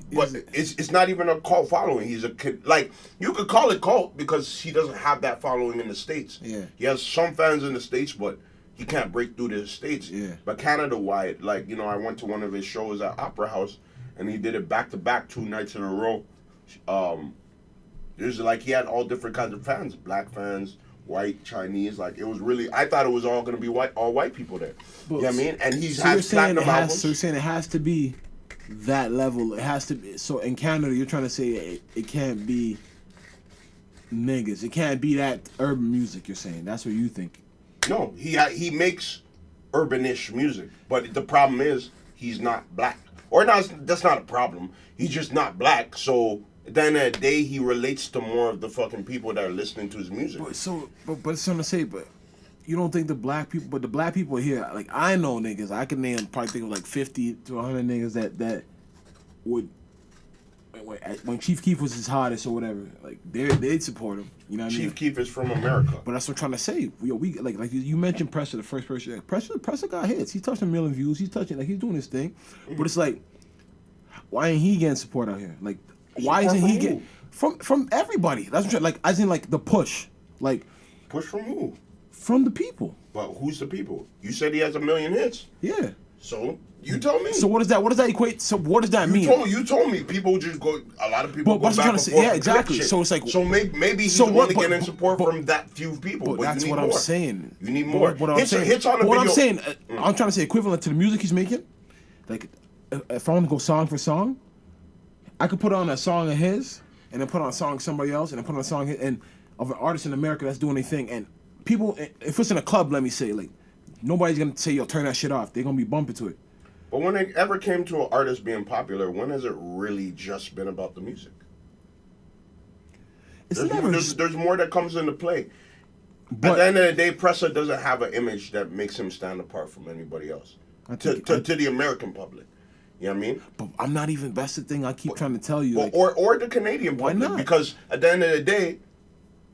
it's not even a cult following. He's like, you could call it cult because he doesn't have that following in the States. Yeah. He has some fans in the States, but he can't break through to the States. Yeah. But Canada-wide, like, I went to one of his shows at Opera House, and he did it back-to-back 2 nights in a row. There's like, he had all different kinds of fans, black fans, white, Chinese. Like, it was really, I thought it was all going to be all white people there. But, you know what I mean? And he's so had platinum albums. So you're saying it has to be that level. It has to be. So in Canada, you're trying to say it can't be niggas. It can't be that urban music, you're saying. That's what you think. No, he makes urbanish music. But the problem is, he's not black. Or not, that's not a problem. He's just not black, so at the end of the day, he relates to more of the fucking people that are listening to his music. But it's something to say, but you don't think the black people here, like, I know niggas, I can probably think of like 50 to 100 niggas that would, when Chief Keef was his hottest or whatever, like, they'd support him, you know what I mean? Chief Keef is from America. But that's what I'm trying to say. We like you mentioned Pressure, the first person. Pressure got hits. He's touching 1 million views. He's doing his thing. Mm-hmm. But it's like, why ain't he getting support out here? Like, why isn't he getting from everybody? That's what I'm trying, like, as in like the push, like push from who? From the people. But who's the people? You said he has 1 million hits. Yeah. So you tell me. So what does that equate? So what does that mean? You told me people just go. A lot of people go back and forth. Yeah, exactly. So it's like. So maybe he's only getting support from that few people. But that's what I'm saying. You need more. What I'm saying. I'm trying to say equivalent to the music he's making. Like, if I want to go song for song, I could put on a song of his, and then put on a song of somebody else, and then put on a song of an artist in America that's doing their thing. And people, if it's in a club, let me say, like, nobody's gonna say, yo, turn that shit off. They're gonna be bumping to it. But when it ever came to an artist being popular, when has it really just been about the music? There's more that comes into play. But at the end of the day, Pressa doesn't have an image that makes him stand apart from anybody else. To the American public. You know what I mean? But I'm not even, that's the thing I keep trying to tell you. Well, like, or the Canadian public. Why not? Because at the end of the day,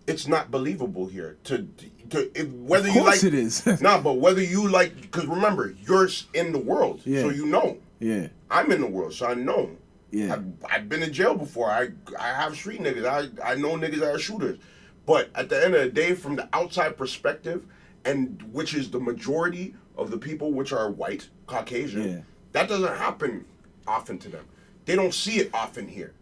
it's not believable here. Whether of course you like it is. but whether you like, because remember, you're in the world, so you know. Yeah. I'm in the world, so I know. Yeah. I've been in jail before. I have street niggas. I know niggas that are shooters. But at the end of the day, from the outside perspective, and which is the majority of the people, which are white, Caucasian, that doesn't happen often to them. They don't see it often here.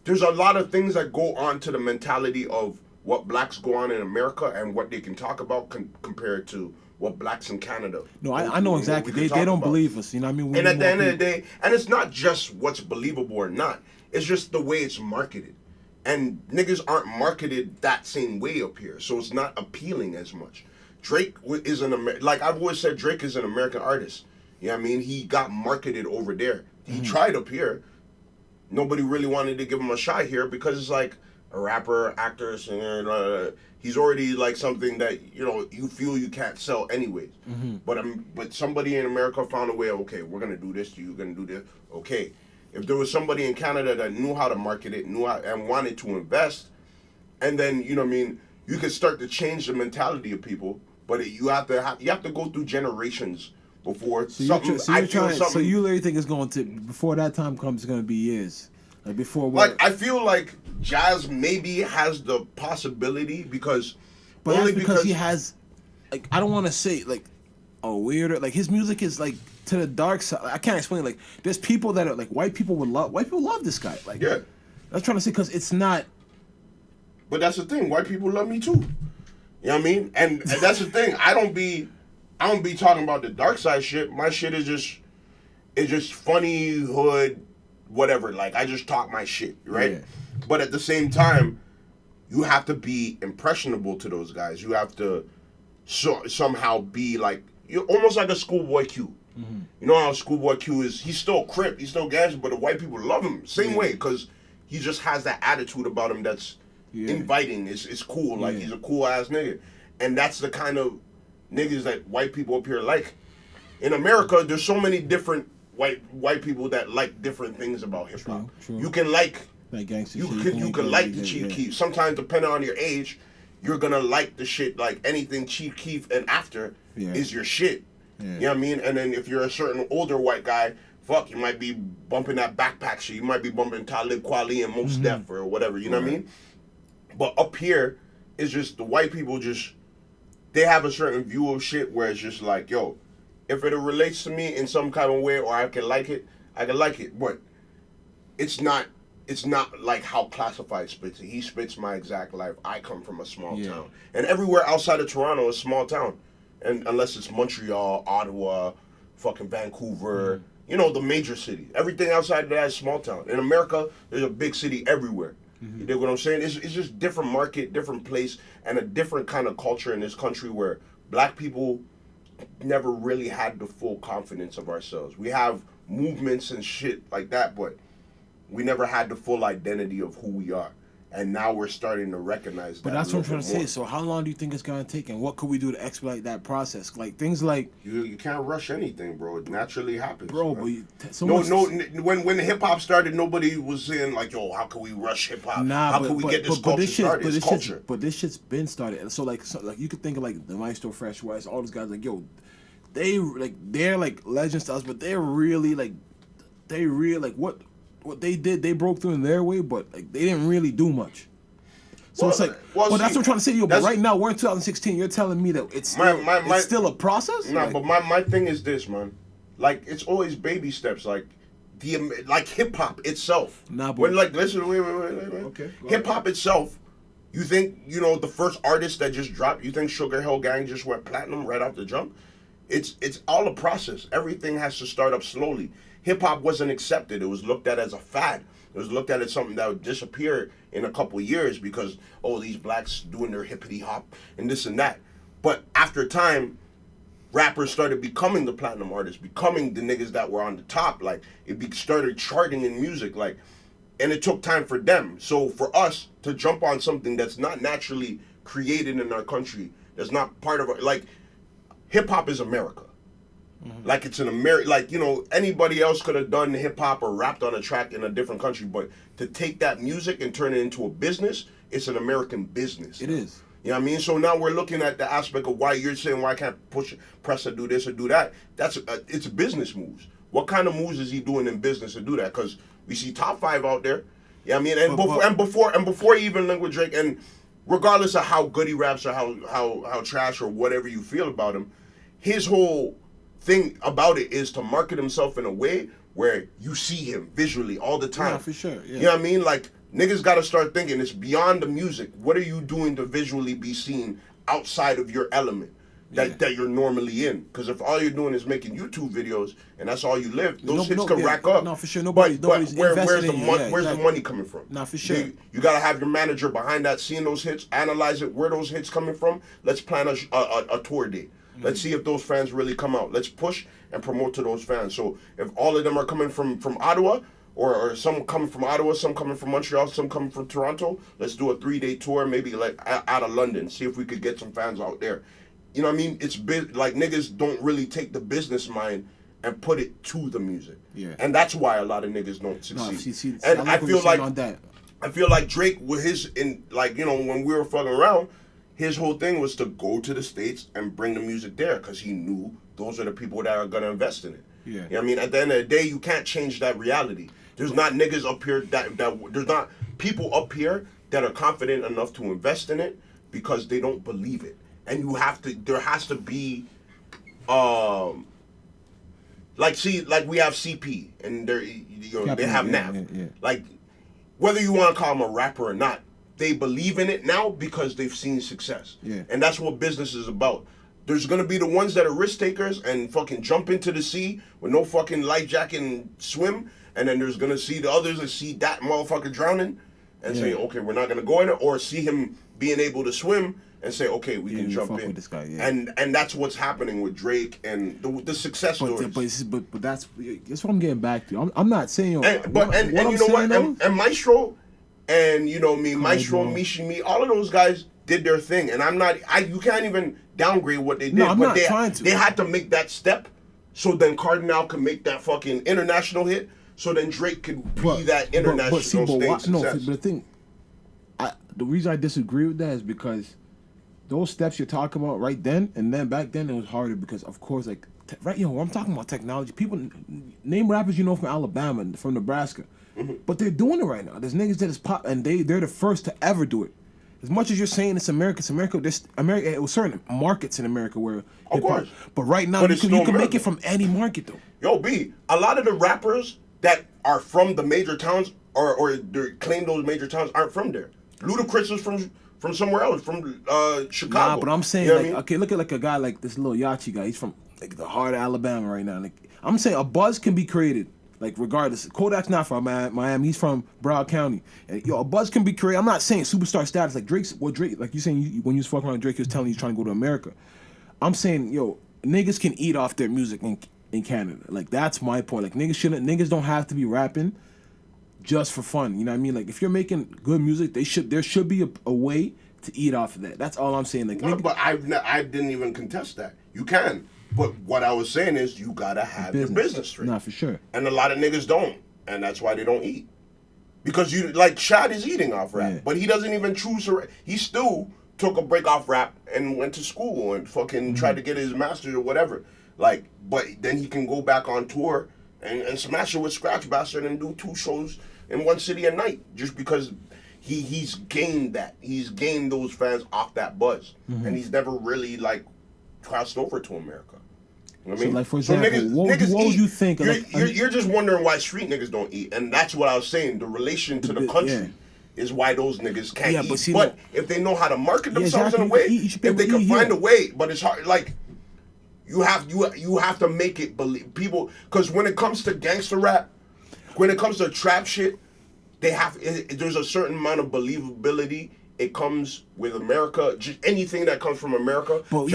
There's a lot of things that go on to the mentality of what blacks go on in America and what they can talk about compared to what blacks in Canada. No, I know exactly. They don't believe us. You know what I mean? And at the end of the day, and it's not just what's believable or not. It's just the way it's marketed. And niggas aren't marketed that same way up here. So it's not appealing as much. Drake is like I've always said, Drake is an American artist. You know what I mean? He got marketed over there. He tried up here. Nobody really wanted to give him a shot here because it's like a rapper, actor, singer. He's already like something that you feel you can't sell anyways. But somebody in America found a way. Okay, we're gonna do this. You're gonna do this. Okay, if there was somebody in Canada that knew how to market it, and wanted to invest, and then you could start to change the mentality of people. But you have to go through generations before something. So you literally think it's going to before that time comes? It's going to be years. Like before what? Like I feel like jazz maybe has the possibility because because he has, like, I don't want to say like a weirder, like his music is like to the dark side. I can't explain. Like there's people that are like white people love this guy. Like yeah, I'm trying to say because it's not. But that's the thing. White people love me too. You know what I mean? And that's the thing. I don't be talking about the dark side shit. My shit is just funny hood. Whatever, like I just talk my shit, right? Yeah. But at the same time, you have to be impressionable to those guys. You have to somehow be like you're almost like a Schoolboy Q. You know how Schoolboy Q is? He's still Crip, he's still gangster, but the white people love him same way because he just has that attitude about him that's inviting. It's cool, like he's a cool ass nigga, and that's the kind of niggas that white people up here like. In America, there's so many different white people that like different things about hip hop. You can like gangsta shit. You can like the Chief Keef. Sometimes, depending on your age, you're gonna like the shit like anything Chief Keef and after is your shit. Yeah. You know what I mean? And then if you're a certain older white guy, you might be bumping that backpack shit. You might be bumping Talib Kweli and Mos Def or whatever. You know what I mean? But up here, it's just the white people they have a certain view of shit where it's just like, yo, if it relates to me in some kind of way or I can like it, But it's not like how Classified spits it. He spits my exact life. I come from a small town. And everywhere outside of Toronto is small town. And unless it's Montreal, Ottawa, fucking Vancouver, the major cities. Everything outside of that is small town. In America, there's a big city everywhere. You dig what I'm saying? It's just different market, different place, and a different kind of culture in this country where black people never really had the full confidence of ourselves. We have movements and shit like that, but we never had the full identity of who we are. And now we're starting to recognize that. But that's what I'm trying to say. So how long do you think it's going to take, and what could we do to expedite that process? Like things like you can't rush anything, bro. It naturally happens, bro. Man. But when hip hop started, nobody was saying like, "Yo, how can we rush hip hop? How can we get this culture started?" It's culture. But this shit's been started. So like you could think of like the Maestro Fresh West, all those guys. Like yo, they're like legends to us, but they're really like what they did, they broke through in their way, but like they didn't really do much. So it's like, that's what I'm trying to say, yo. But right now we're in 2016. You're telling me that it's still a process. Nah, but my thing is this, man. Like it's always baby steps. Like hip hop itself. Nah, but when listen, wait. Okay. Hip hop itself. You think the first artist that just dropped? You think Sugar Hill Gang just went platinum right off the jump? It's all a process. Everything has to start up slowly. Hip-hop wasn't accepted. It was looked at as a fad. It was looked at as something that would disappear in a couple of years because, these blacks doing their hippity-hop and this and that. But after time, rappers started becoming the platinum artists, becoming the niggas that were on the top. Like, started charting in music. Like, and it took time for them. So for us to jump on something that's not naturally created in our country, that's not part of our... Like, hip-hop is America. Like it's an anybody else could have done hip hop or rapped on a track in a different country, but to take that music and turn it into a business, it's an American business. It is. You know what I mean? So now we're looking at the aspect of why you're saying why I can't press or do this or do that. It's business moves. What kind of moves is he doing in business to do that? Because we see top 5 out there. You know what I mean? And before he even linked with Drake, and regardless of how good he raps or how trash or whatever you feel about him, his whole thing about it is to market himself in a way where you see him visually all the time. Yeah, for sure. Yeah. You know what I mean? Like, niggas got to start thinking it's beyond the music. What are you doing to visually be seen outside of your element that you're normally in? Because if all you're doing is making YouTube videos and that's all you live, those hits can rack up. No, for sure. Nobody's where's the money coming from? No, for sure. You got to have your manager behind that, seeing those hits, analyze it, where those hits coming from. Let's plan a tour date. Let's see if those fans really come out. Let's push and promote to those fans. So if all of them are coming from Ottawa, or some coming from Ottawa, some coming from Montreal, some coming from Toronto, let's do a 3-day tour, maybe like out of London, see if we could get some fans out there. You know what I mean? It's like niggas don't really take the business mind and put it to the music. Yeah. And that's why a lot of niggas don't succeed. And I feel like on that. I feel like Drake with his when we were fucking around, his whole thing was to go to the States and bring the music there because he knew those are the people that are gonna invest in it. Yeah. You know what I mean? At the end of the day, you can't change that reality. There's not niggas up here that there's not people up here that are confident enough to invest in it because they don't believe it. And there has to be like we have CP and they have Nav. Yeah. Like whether you want to call them a rapper or not, they believe in it now because they've seen success. Yeah. And that's what business is about. There's gonna be the ones that are risk takers and fucking jump into the sea with no fucking life jacket and swim, and then there's gonna see the others that see that motherfucker drowning and say, okay, we're not gonna go in it, or see him being able to swim and say, okay, we can jump in. With this guy, yeah. And that's what's happening with Drake and the success stories. But that's what I'm getting back to. I'm not saying. And you know what? And Maestro, and you know me, Maestro, Mishi, me, all of those guys did their thing, and you can't even downgrade what they did. No, I'm not trying to. They had to make that step, so then Kardinal could make that fucking international hit, so then Drake could be that international success. No, but the thing, the reason I disagree with that is because those steps you're talking about right then and then back then it was harder because of course I'm talking about technology. People name rappers you know from Alabama and from Nebraska, but they're doing it right now. There's niggas that is pop and they're the first to ever do it. As much as you're saying it's America. There's America. It was certain markets in America where, of course, but right now you can make it from any market though. Yo, B, a lot of the rappers that are from the major towns or claim those major towns aren't from there. Ludacris is from somewhere else, from Chicago. Nah, but I'm saying you know okay, look at like a guy like this little Yachi guy. He's from like the heart of Alabama right now. Like I'm saying, a buzz can be created. Like regardless, Kodak's not from Miami. He's from Broward County. And a buzz can be created. I'm not saying superstar status like Drake's. Well, Drake, like you saying when you was fucking around Drake, he was telling you he's trying to go to America. I'm saying, niggas can eat off their music in Canada. Like that's my point. Like niggas don't have to be rapping just for fun. You know what I mean? Like if you're making good music, there should be a way to eat off of that. That's all I'm saying. Like, no, but I didn't even contest that. You can. But what I was saying is you gotta have your business straight. Nah, for sure. And a lot of niggas don't. And that's why they don't eat. Because Shad is eating off rap. But he doesn't even choose to he still took a break off rap and went to school and fucking tried to get his master's or whatever. Like, but then he can go back on tour and smash it with Scratch Bastard and do 2 shows in one city a night. Just because he's gained that. He's gained those fans off that buzz. And he's never really crossed over to America. You know what I mean? So, like, for example, niggas what would you think? You're just wondering why street niggas don't eat, and that's what I was saying. The relation to the country is why those niggas can't eat. But if they know how to market themselves in a way, if they can find a way, but it's hard. Like you have to make it believe people. Because when it comes to gangster rap, when it comes to trap shit, there's a certain amount of believability. It comes with America, just anything that comes from America. But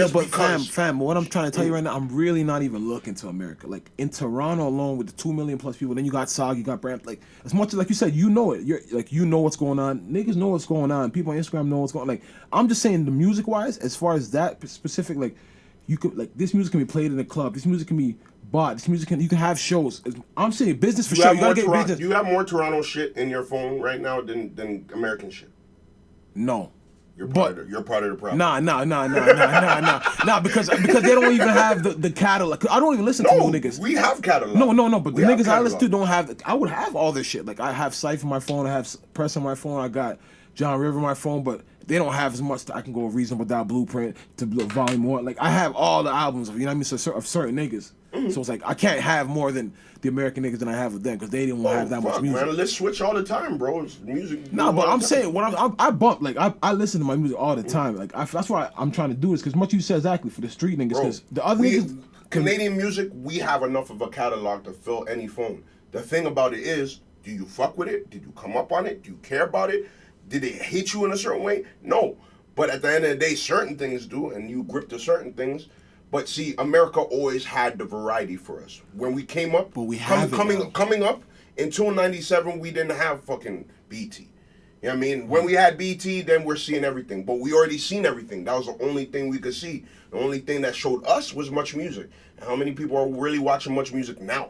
fam, what I'm trying to tell you right now, I'm really not even looking to America. Like in Toronto alone, with the 2 million plus people, then you got Saga, you got Brand. Like as much as like you said, you know it. You're like you know what's going on. Niggas know what's going on. People on Instagram know what's going on. Like I'm just saying, the music wise, as far as that specific, like you could this music can be played in a club. This music can be bought. This music you can have shows. I'm saying business for sure. You gotta get business. You have more Toronto shit in your phone right now than American shit. No. You're part of the problem. Nah, because they don't even have the catalog. I don't even listen to new niggas. We have catalog. No, but the niggas I listen to don't have. I would have all this shit. Like I have Cypher on my phone, I have Press on my phone, I got John River on my phone, but they don't have as much. I can go Reasonable Doubt, Blueprint to Volume 1. Like I have all the albums of of certain niggas. So it's like I can't have more than the American niggas than I have with them because they didn't want to have that much music. Man, let's switch all the time, bro. It's music. No, but I'm saying when I bump I listen to my music all the time. Like that's why I'm trying to do this because much you said exactly for the street niggas because the other niggas. Canadian music, we have enough of a catalog to fill any phone. The thing about it is, do you fuck with it? Did you come up on it? Do you care about it? Did it hit you in a certain way? No. But at the end of the day, certain things do, and you grip to certain things. But see, America always had the variety for us. When we came up, But we have it now. coming up until '97, we didn't have fucking BT. You know what I mean? When we had BT, then we're seeing everything. But we already seen everything. That was the only thing we could see. The only thing that showed us was Much Music. And how many people are really watching Much Music now?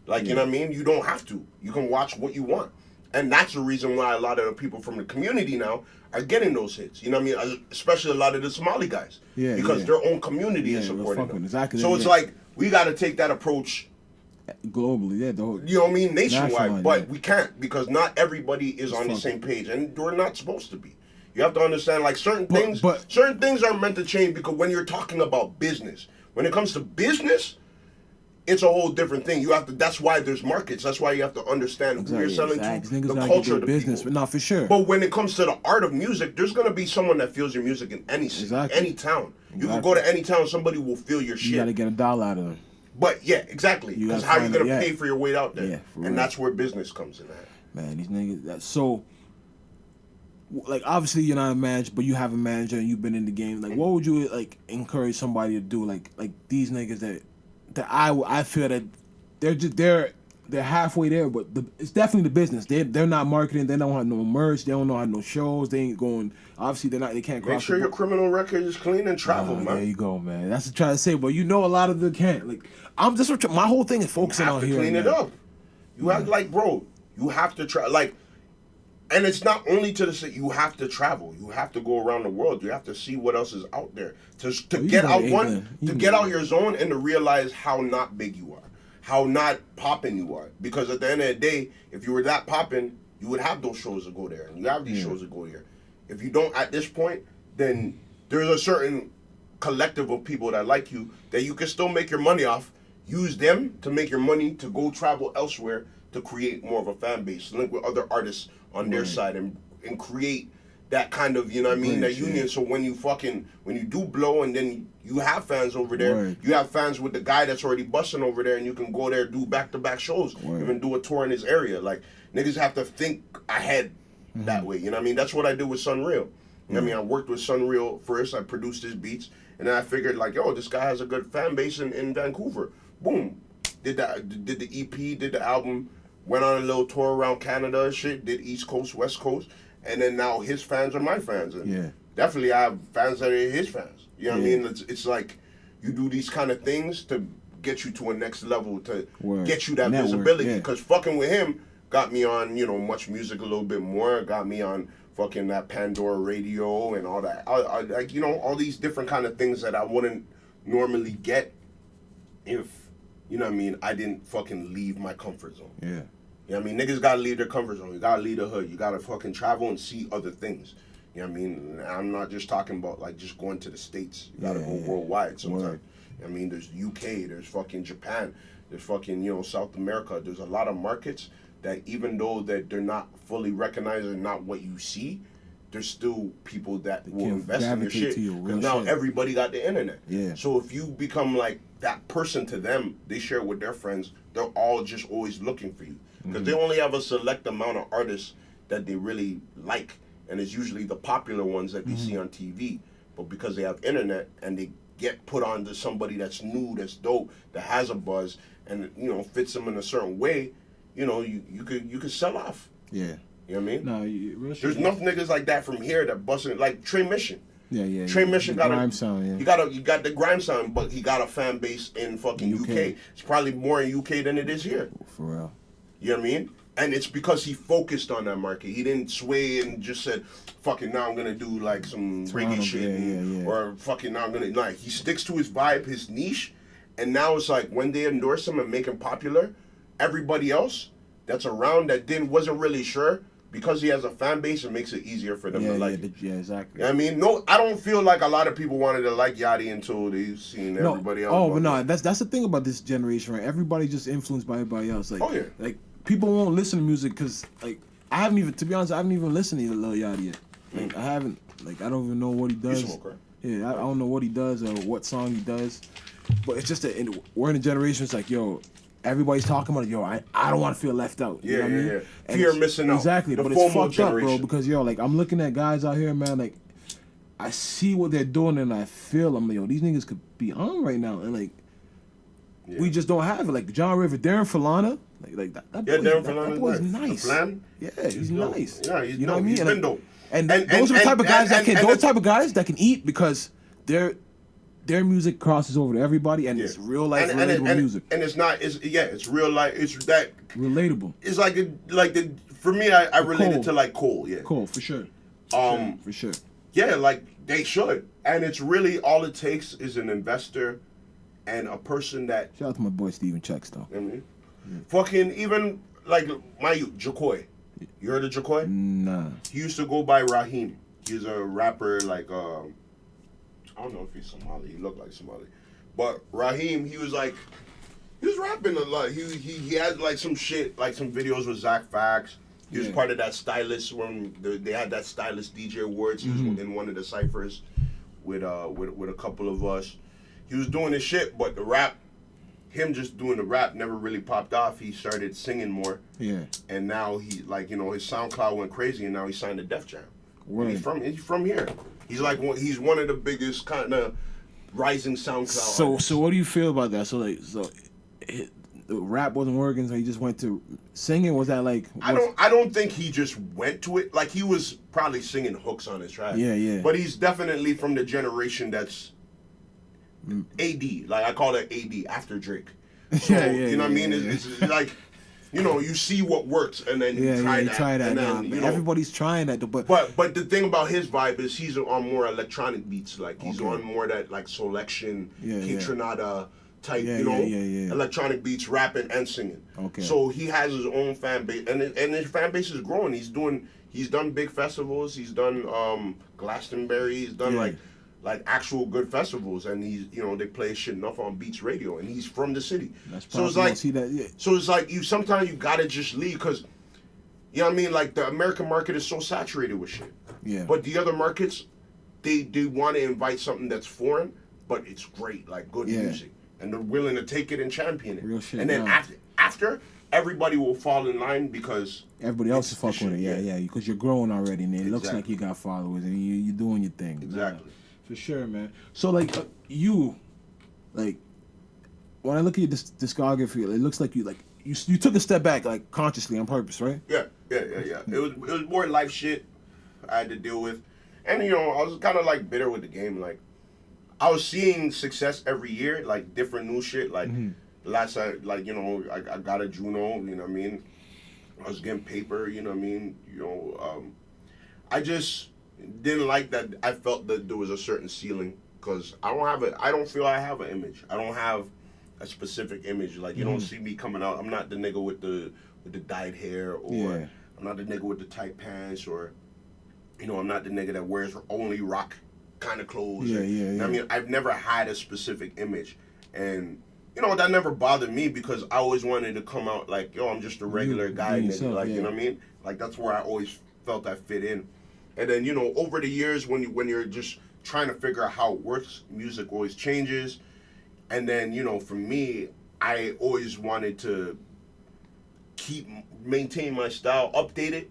Like, you know what I mean? You don't have to. You can watch what you want. And that's the reason why a lot of the people from the community now are getting those hits. You know what I mean? Especially a lot of the Somali guys. Yeah, because their own community is we're supporting fucking them. exactly So that, it's yeah. like, we got to take that approach, globally, yeah, the whole, you know what I mean, nationwide. Nationwide, But yeah. we can't, because not everybody is on the same page. And we're not supposed to be. You have to understand, like, certain things are meant to change, because when you're talking about business, when it comes to business, it's a whole different thing. You have to. That's why there's markets. That's why you have to understand who you're selling to, Niggas the gotta culture get of the business, people. but not for sure. But when it comes to the art of music, there's gonna be someone that feels your music in any city, any town. You can go to any town, somebody will feel your shit. You gotta get $1 out of them. But yeah, exactly. Because how you gonna pay for your way out there? Yeah, for and real. that's where business comes in at. Man, these niggas. That's so. Like, obviously you're not a manager, but you have a manager and you've been in the game. Like, what would you like encourage somebody to do? Like these niggas that I feel that they're halfway there, but it's definitely the business. They're not marketing. They don't have no merch. They don't know how to no shows. They ain't going. Obviously, they're not. They can't. Make sure your criminal record is clean and travel, man. There you go, man. That's what I'm trying to say. But you know, a lot of them can't. Like, I'm just my whole thing is focusing on here. Clean it up. You have bro. You have to try and it's not only to the city. You have to travel. You have to go around the world. You have to see what else is out there to get out get out your zone and to realize how not big you are, how not popping you are. Because at the end of the day, if you were that popping, you would have those shows to go there, and you have these shows to go here. If you don't at this point, then there's a certain collective of people that like you that you can still make your money off. Use them to make your money to go travel elsewhere to create more of a fan base, link with other artists on their side and create that kind of, you know what I mean, that union. So when you do blow and then you have fans over there, you have fans with the guy that's already busting over there, and you can go there, do back-to-back shows, even do a tour in his area. Like, niggas have to think ahead that way, you know what I mean? That's what I did with Sunreal. You know what I mean? I worked with Sunreal first, I produced his beats, and then I figured, like, yo, this guy has a good fan base in Vancouver. Boom. Did the EP, did the album, went on a little tour around Canada and shit, did East Coast, West Coast, and then now his fans are my fans. And definitely I have fans that are his fans. You know what I mean? It's like you do these kind of things to get you to a next level, to get you that visibility. Because fucking with him got me on, you know, Much Music a little bit more, got me on fucking that Pandora radio and all that. I like, you know, all these different kind of things that I wouldn't normally get if, you know what I mean, I didn't fucking leave my comfort zone. Yeah. You know what I mean? Niggas gotta leave their comfort zone. You gotta leave the hood. You gotta fucking travel and see other things. You know what I mean? I'm not just talking about, like, just going to the States. You gotta go worldwide sometimes. You know what I mean? There's UK, there's fucking Japan, there's fucking, you know, South America. There's a lot of markets that even though that they're not fully recognized and not what you see, there's still people that will invest in your shit. Because now everybody got the internet. Yeah. So if you become like that person to them, they share it with their friends, they're all just always looking for you. Because they only have a select amount of artists that they really like. And it's usually the popular ones that they see on TV. But because they have internet and they get put on to somebody that's new, that's dope, that has a buzz, and, you know, fits them in a certain way, you know, you could sell off. Yeah. You know what I mean? No, there's enough niggas like that from here that busting, like Trey Mission. Yeah. Trey Mission got grime sound. You got the grime sound, but he got a fan base in fucking UK. It's probably more in UK than it is here. For real. You know what I mean? And it's because he focused on that market. He didn't sway and just said, "Fucking now I'm gonna do like some reggae shit," or "Fucking now I'm gonna." Like, he sticks to his vibe, his niche, and now it's like when they endorse him and make him popular, everybody else that's around that wasn't really sure. Because he has a fan base, it makes it easier for them to like it. Yeah, exactly. You know what I mean? No, I don't feel like a lot of people wanted to like Yachty until they've seen everybody else. Oh, but no, that's the thing about this generation, right? Everybody's just influenced by everybody else. Like, like, people won't listen to music because, like, to be honest, I haven't even listened to Lil Yachty yet. Like, I haven't, like, I don't even know what he does. Yeah, I don't know what he does or what song he does. But it's just that we're in a generation, it's like, yo, everybody's talking about it. Yo, I don't want to feel left out. You know what I mean? Fear of missing out. Exactly, but it's fucked up, bro. Because, yo, like, I'm looking at guys out here, man. Like, I see what they're doing and I feel I'm like, yo, these niggas could be on right now, and like we just don't have it. Like John River, Darren Falana, like that boy's nice. Yeah, he's nice. Yeah, he's you know what I mean? He's been dope. And those are the type of guys that can eat because their music crosses over to everybody, and it's real life relatable music. And it's real life. It's that relatable. It's for me, I relate it to like Cole. Yeah, Cole for sure. For sure. Yeah, like they should, and it's really all it takes is an investor and a person that. Shout out to my boy Steven Chucks though. I mean, fucking even like my Jacoy. You heard of Jacoy? Nah. He used to go by Raheem. He's a rapper like I don't know if he's Somali. He looked like Somali, but Raheem, he was rapping a lot. He had like some shit, like some videos with Zach Fax. He was part of that stylist when they had that stylist DJ Awards. He was in one of the ciphers with a couple of us. He was doing his shit, but the rap, him just doing the rap never really popped off. He started singing more. Yeah. And now he his SoundCloud went crazy, and now he signed to Def Jam. Right. He's from here. He's one of the biggest kind of rising SoundCloud artists. So what do you feel about that? The rap wasn't working, so he just went to singing. Was that like? I don't think he just went to it. Like he was probably singing hooks on his track. Yeah. But he's definitely from the generation that's AD. Like I call it AD after Drake. So, you know what I mean? It's like, you see what works, and then you try that. And then, everybody's trying that, but the thing about his vibe is he's on more electronic beats. Like he's on more that like Selection, Trinata type, electronic beats, rapping and singing. Okay. So he has his own fan base, and his fan base is growing. He's done big festivals. He's done Glastonbury. He's done like actual good festivals, and he's they play shit enough on Beats Radio, and he's from the city. So it's like so it's like you sometimes you gotta just leave because you know what I mean. Like the American market is so saturated with shit. Yeah. But the other markets, they want to invite something that's foreign, but it's great, like good music. And they're willing to take it and champion it. Real shit, and then after, everybody will fall in line because everybody else is fucking with it. Yeah, because you're growing already, and it looks like you got followers, and you're doing your thing. Exactly. For sure, man. So when I look at your discography, it looks like you took a step back, like consciously on purpose, right? Yeah. It was more life shit I had to deal with, and I was kind of like bitter with the game, like. I was seeing success every year, like different new shit. Like last time, I got a Juno. You know what I mean? I was getting paper. You know what I mean? I just didn't like that. I felt that there was a certain ceiling because I don't feel I have an image. I don't have a specific image. Like you don't see me coming out. I'm not the nigga with the dyed hair, or I'm not the nigga with the tight pants, or I'm not the nigga that wears only rock kind of clothes. I mean, I've never had a specific image, and that never bothered me because I always wanted to come out like, I'm just a regular guy, nigga. Like, you know what I mean? Like that's where I always felt I fit in. And then over the years when you're just trying to figure out how it works, music always changes. And then for me, I always wanted to maintain my style, update it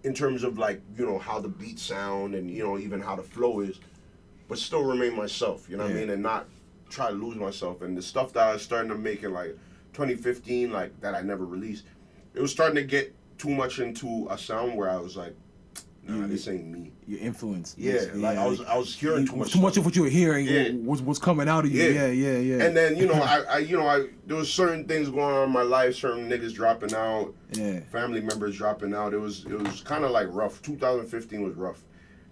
in terms of like how the beats sound and even how the flow is. But still remain myself, you know what I mean? And not try to lose myself. And the stuff that I was starting to make in like 2015, like that I never released, it was starting to get too much into a sound where I was like, nah, this ain't me. Your influence. Yeah, like I was hearing too much. Too much of what you were hearing was coming out of you. Yeah. And then I there was certain things going on in my life, certain niggas dropping out, family members dropping out. It was kind of like rough. 2015 was rough,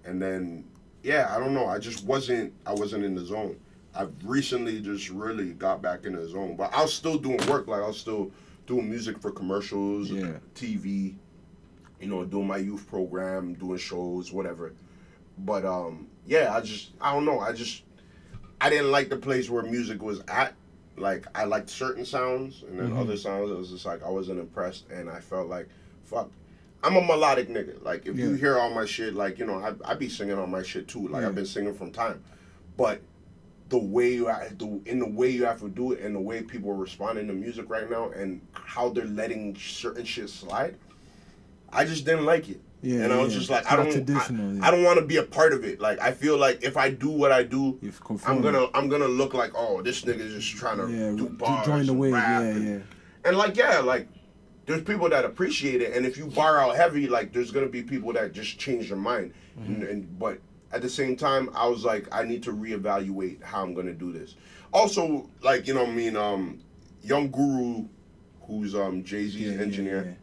and then. Yeah, I don't know. I wasn't in the zone. I've recently just really got back in the zone. But I was still doing work. Like I was still doing music for commercials, TV, doing my youth program, doing shows, whatever. But I don't know. I didn't like the place where music was at. Like I liked certain sounds, and then other sounds it was just like I wasn't impressed, and I felt like, fuck. I'm a melodic nigga. Like, if you hear all my shit, like, I be singing on my shit, too. Like, I've been singing from time. But the way you have to do it, and the way people are responding to music right now, and how they're letting certain shit slide, I just didn't like it. Yeah, and I was yeah. just like, It's I not don't, traditional, yeah. I don't want to be a part of it. Like, I feel like if I do what I do, You're conforming. I'm gonna look like, oh, this nigga's just trying to do bars, join the and wave. rap, Yeah. and like, yeah, like, there's people that appreciate it, and if you bar out heavy, like, there's gonna be people that just change their mind, but at the same time, I was like, I need to reevaluate how I'm gonna do this. Also, like, you know what I mean, Young Guru, who's Jay-Z's engineer,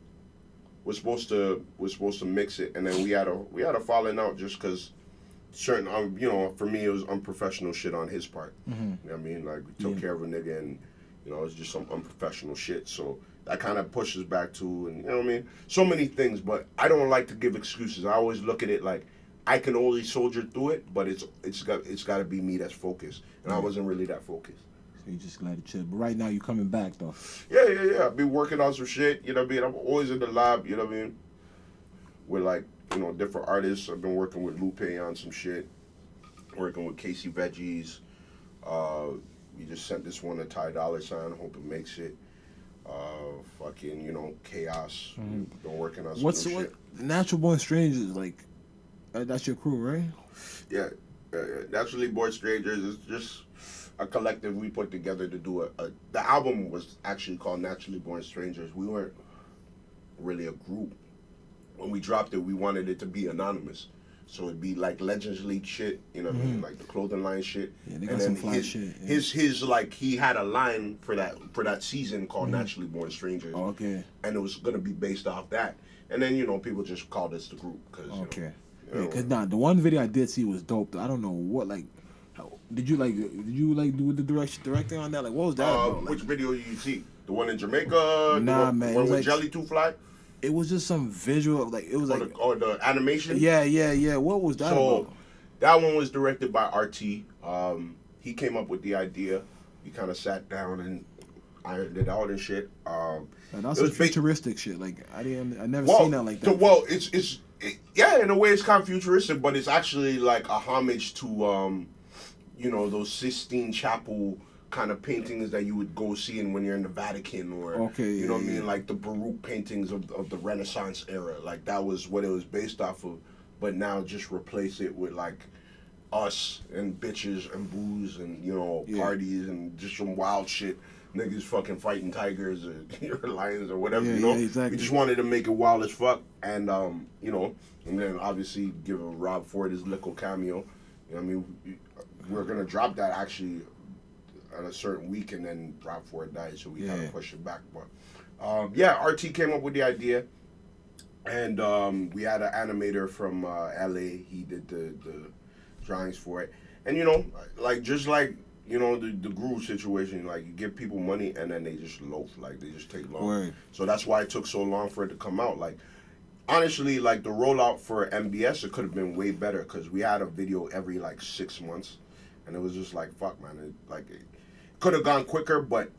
was supposed to mix it, and then we had a falling out just because certain you know, for me it was unprofessional shit on his part. You know what I mean? Like, we took care of a nigga, and you know, it's just some unprofessional shit. So that kind of pushes back to, and you know what I mean? So many things, but I don't like to give excuses. I always look at it like I can only soldier through it, but it's got to be me that's focused, and I wasn't really that focused. So you just let it chill. But right now you coming back though. Yeah. I've been working on some shit, you know what I mean? I'm always in the lab, you know what I mean? With like, you know, different artists. I've been working with Lupe on some shit, working with Casey Veggies. We just sent this one to Ty Dolla $ign, hope it makes it. Fucking, you know, Chaos. Been working on some shit. Natural Born Strangers, like, that's your crew, right? Yeah. Naturally Born Strangers is just a collective we put together to do the album was actually called Naturally Born Strangers. We weren't really a group. When we dropped it, we wanted it to be anonymous. So it'd be like Legends League shit, you know what I mean? Like the clothing line shit. Yeah, they got some fly shit. Yeah. His like, he had a line for that season called Naturally Born Strangers. Oh, okay. And it was gonna be based off that. And then, you know, people just called us the group. Cause, Okay. You know, Cause the one video I did see was dope. I don't know what, like, did you do the directing on that? Like, what was that about? Which Like, video you see? The one in Jamaica? Nah, the man, it one was with like- Jelly Two Fly? it was just some visual, like, it was like, Or the animation? yeah. What was that So about? that one was directed by RT. He came up with the idea. We kind of sat down and ironed it out and shit. Like, that's it some was ba- futuristic shit. Like, I never seen that like that. Yeah, in a way it's kind of futuristic, but it's actually like a homage to you know, those Sistine Chapel kind of paintings that you would go see when you're in the Vatican, or you know what I mean, like the Baroque paintings of the Renaissance era. Like, that was what it was based off of, but now just replace it with like us and bitches and booze and, you know, parties and just some wild shit. Niggas fucking fighting tigers or lions or whatever, you know? Yeah, exactly. We just wanted to make it wild as fuck, and you know, and then obviously give Rob Ford his little cameo. You know what I mean? We're gonna drop that actually at a certain week, and then Rob Ford died, so we kind of push it back. But yeah, RT came up with the idea, and we had an animator from LA. He did the drawings for it, and you know, like, just like, you know, the Groove situation, like, you give people money and then they just loaf, like, they just take long. Word. So that's why it took so long for it to come out. Like, honestly, like, the rollout for MBS, it could have been way better, because we had a video every like 6 months, and it was just like, fuck, man, it could have gone quicker, but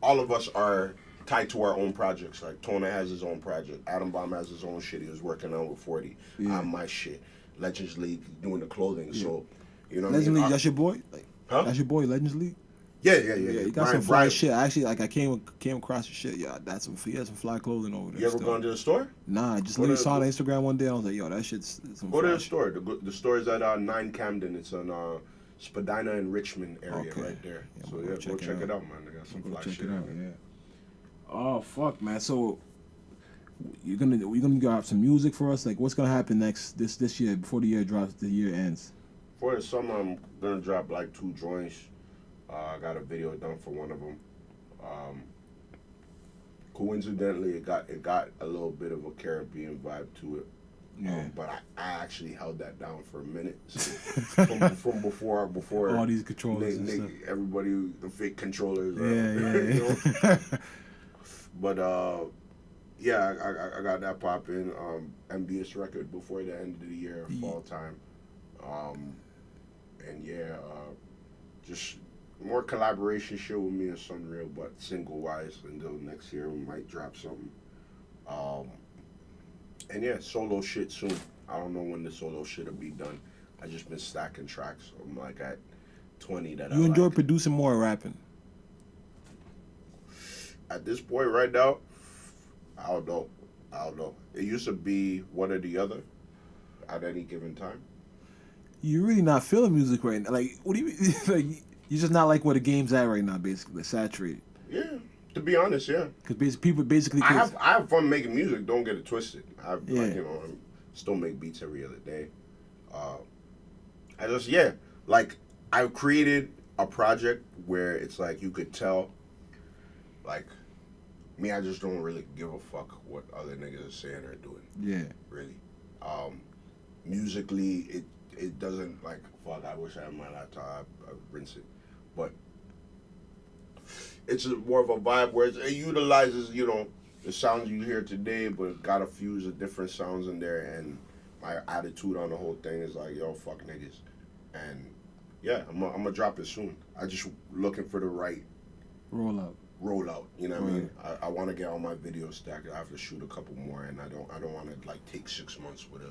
all of us are tied to our own projects. Like, Tona has his own project, Adam Bomb has his own shit he was working on with 40. I have my shit, Legends League doing the clothing. So, you know what I Legends mean? League, that's your boy? Like, Huh? that's your boy, Legends League? Yeah. You got some fly shit. Actually, like, I came across your shit. Yeah, that's he had some fly clothing over there. You ever still. gone to the store? Nah, I just literally saw it on Instagram one day. I was like, yo, that shit's some Go to fly the store. The store is at 9 Camden. It's on Spadina and Richmond area right there. Yeah, So we'll yeah, check go it check out. it out, man. They got some fly Check shit. it out, yeah. Oh fuck, man. So you're gonna have some music for us? Like, what's gonna happen next this year before the year drops? The year ends. For the summer, I'm gonna drop like 2 joints. I got a video done for one of them. Coincidentally, it got a little bit of a Caribbean vibe to it. Yeah. But I actually held that down for a minute. So from before All these controllers and stuff. everybody, the fake controllers. Yeah. You know? But yeah, I got that popping. MBS record before the end of the year, fall time. And yeah, just more collaboration shit with me and Sunreal, but single wise until next year we might drop something. And yeah, solo shit soon. I don't know when the solo shit will be done. I just been stacking tracks. I'm like at 20 that You I enjoy like. producing more or rapping? At this point right now, I don't know. I don't know. It used to be one or the other at any given time. You're really not feeling music right now. Like, what do you mean? Like, you're just not like where the game's at right now, basically. Saturated. Yeah, to be honest, yeah. Because people basically. I have fun making music. Don't get it twisted. I Yeah. like, I still make beats every other day. Like I created a project where it's like you could tell, like, me, I just don't really give a fuck what other niggas are saying or doing. Yeah. Really. Musically, it doesn't, like, fuck, I wish I had my laptop, I rinse it. But it's more of a vibe where it utilizes, the sounds you hear today, but got a fuse of different sounds in there. And my attitude on the whole thing is like, yo, fuck niggas. And yeah, I'm gonna drop it soon. I just looking for the right Rollout. You know what I mean? I want to get all my videos stacked. I have to shoot a couple more, and I don't want to like take 6 months with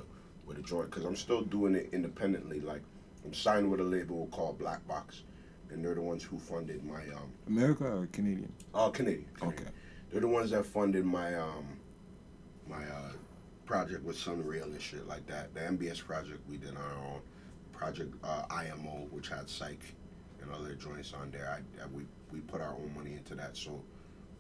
a joint, because I'm still doing it independently. Like, I'm signed with a label called Black Box, and they're the ones who funded my America or Canadian? Canadian. Okay. They're the ones that funded my project with Sunreal and shit like that. The MBS project we did on our own. Project IMO, which had Psych and other joints on there. We put our own money into that. So